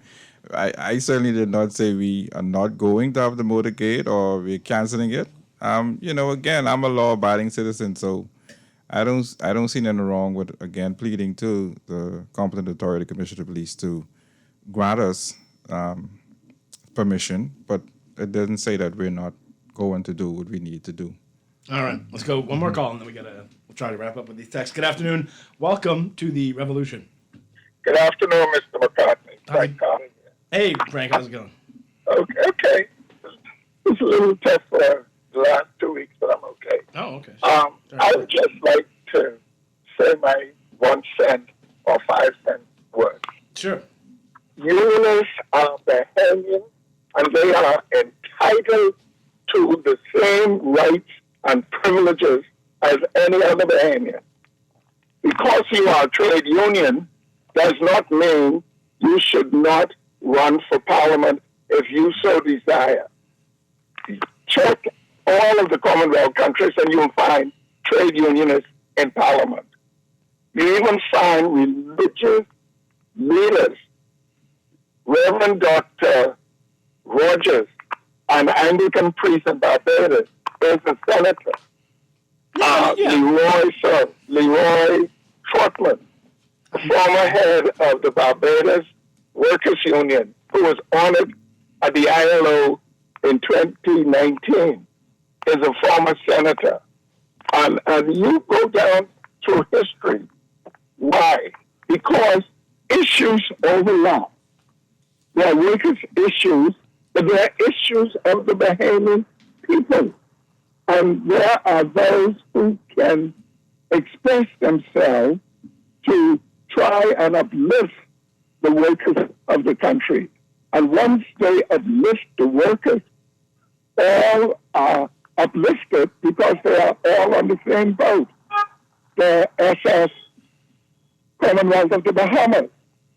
I certainly did not say we are not going to have the motorcade or we're canceling it. Again, I'm a law-abiding citizen, so I don't see nothing wrong with, again, pleading to the competent authority, Commissioner of Police, to grant us permission, but it doesn't say that we're not going to do what we need to do. All right, let's go one more call, and then we'll try to wrap up with these texts. Good afternoon. Welcome to the Revolution. Good afternoon, Mr. McCartney. Frank Connor. Hey, Frank, how's it going? Okay. It's a little tough for the last 2 weeks, but I'm okay. Oh, okay. I would just like to say my 1 cent or 5 cent word. Sure. Unionists are Bahamian, and they are entitled to the same rights and privileges as any other Bahamian. Because you are a trade union does not mean you should not run for parliament if you so desire. Check all of the Commonwealth countries and you'll find trade unionists in parliament. You even find religious leaders. Reverend Dr. Rogers, an Anglican priest in Barbados, is a senator. Leroy Trotman, former head of the Barbados Workers Union, who was honored at the ILO in 2019, is a former senator. And you go down through history. Why? Because issues overlap. There are workers' issues, but there are issues of the Bahamian people. And there are those who can express themselves to try and uplift the workers of the country. And once they uplift the workers, all are uplifted because they are all on the same boat, the SS Commonwealth of the Bahamas.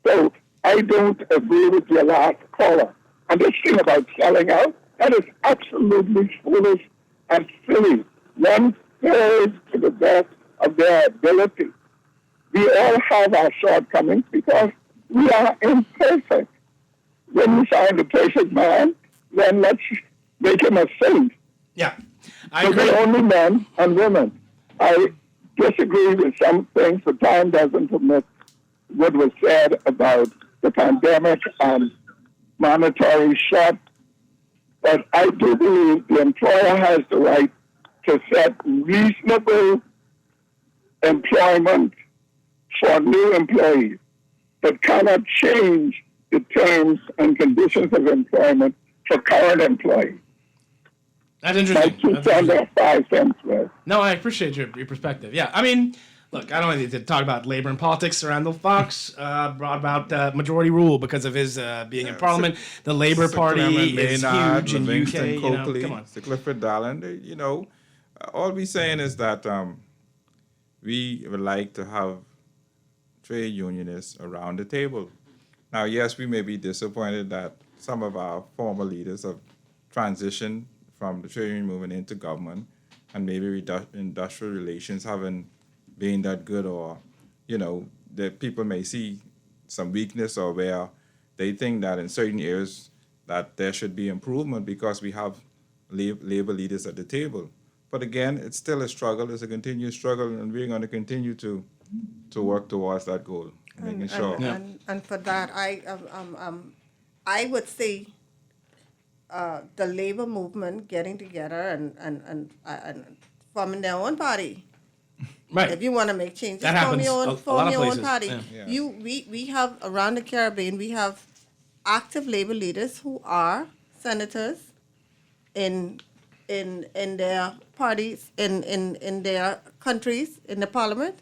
So I don't agree with your last caller. And this thing about selling out, that is absolutely foolish and silly. One serves to the best of their ability. We all have our shortcomings because we are imperfect. When we find a perfect man, then let's make him a saint. Yeah, I agree. So only men and women. I disagree with some things. The time doesn't permit what was said about the pandemic and monetary shock. But I do believe the employer has the right to set reasonable employment for new employees, but cannot change the terms and conditions of employment for current employees. That's interesting. That's 2 cents or 5 cents worth. No, I appreciate your perspective. Yeah, I mean, look, I don't need to talk about labor and politics. Randall Fox brought about majority rule because of his being in Parliament. The Labour Party is huge in UK. Come on. Sir Clifford Darland, all we're saying is that we would like to have trade unionists around the table. Now, yes, we may be disappointed that some of our former leaders have transitioned from the trade union movement into government, and maybe industrial relations haven't been that good, or, that people may see some weakness, or where they think that in certain areas that there should be improvement because we have labor leaders at the table. But again, it's still a struggle. It's a continuous struggle, and we're going to continue to work towards that goal, making sure. And for that, I would say the labor movement getting together and forming their own party. Right. If you want to make changes, that form your own places. party. Yeah. We have around the Caribbean, we have active labor leaders who are senators in their parties, in their countries, in the parliament.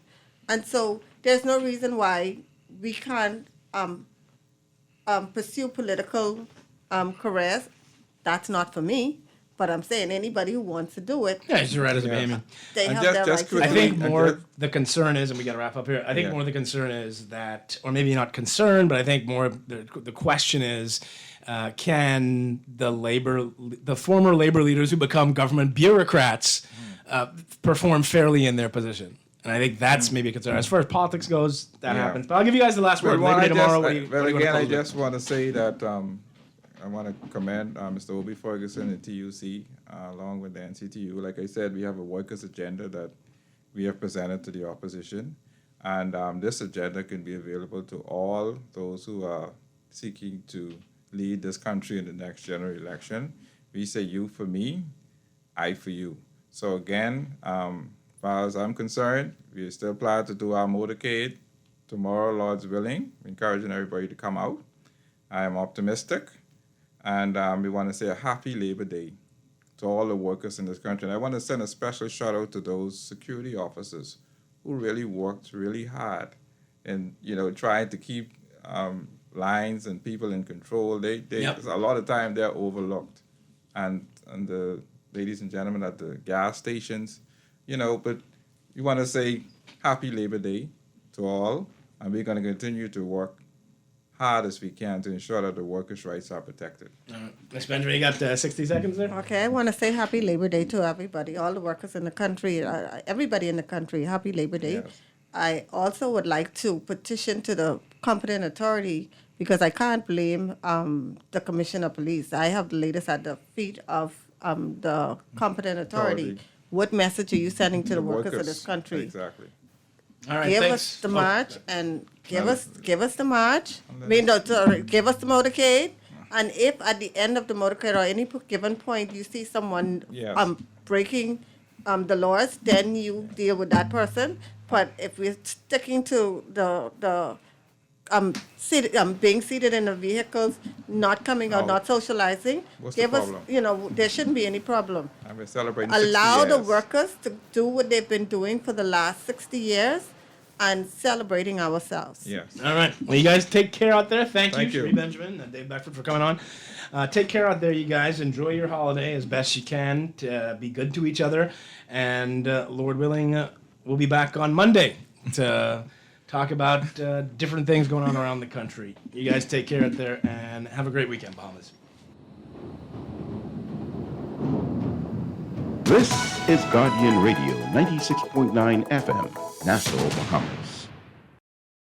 And so there's no reason why we can't pursue political careers. That's not for me, but I'm saying anybody who wants to do it. Yeah, you're right as a Bahamian. They have their right to do it. I think more the concern is, and we got to wrap up here, I think more the concern is that, or maybe not concern, but I think more the question is, can the former labor leaders who become government bureaucrats perform fairly in their position? And I think that's maybe a concern. As far as politics goes, that happens. But I'll give you guys the last word. Labor Day tomorrow. I just want to say that I want to commend Mr. Obi Ferguson and TUC, along with the NCTU. Like I said, we have a workers' agenda that we have presented to the opposition. And this agenda can be available to all those who are seeking to lead this country in the next general election. We say you for me, I for you. So again, as far as I'm concerned, we still plan to do our motorcade tomorrow, Lord's willing, encouraging everybody to come out. I am optimistic, and we want to say a happy Labor Day to all the workers in this country. And I want to send a special shout out to those security officers who really worked really hard and, trying to keep lines and people in control. They a lot of time they're overlooked. And the ladies and gentlemen at the gas stations, but we want to say happy Labor Day to all, and we're going to continue to work hard as we can to ensure that the workers' rights are protected. Ms. Benjamin, you got 60 seconds there? Okay, I want to say happy Labor Day to everybody, all the workers in the country, everybody in the country, happy Labor Day. Yes. I also would like to petition to the competent authority, because I can't blame the Commissioner of Police. I have the latest at the feet of the competent authority. What message are you sending to the workers of this country? Exactly. All right, Give thanks. us the march and give us the march. Give us the motorcade. And if at the end of the motorcade or any given point you see someone breaking the laws, then you deal with that person. But if we're sticking to the being seated in the vehicles, not coming out, not socializing, What's give the us, problem? there shouldn't be any problem. And we're celebrating Allow 60 the years. workers to do what they've been doing for the last 60 years and celebrating ourselves. Yes. All right. Well, you guys take care out there. Thank you, Thank you. Sheree Benjamin and Dave Beckford, for coming on. Take care out there, you guys. Enjoy your holiday as best you can. Be good to each other. And Lord willing, we'll be back on Monday to talk about different things going on around the country. You guys take care out there and have a great weekend, Bahamas. This is Guardian Radio 96.9 FM, Nassau, Bahamas.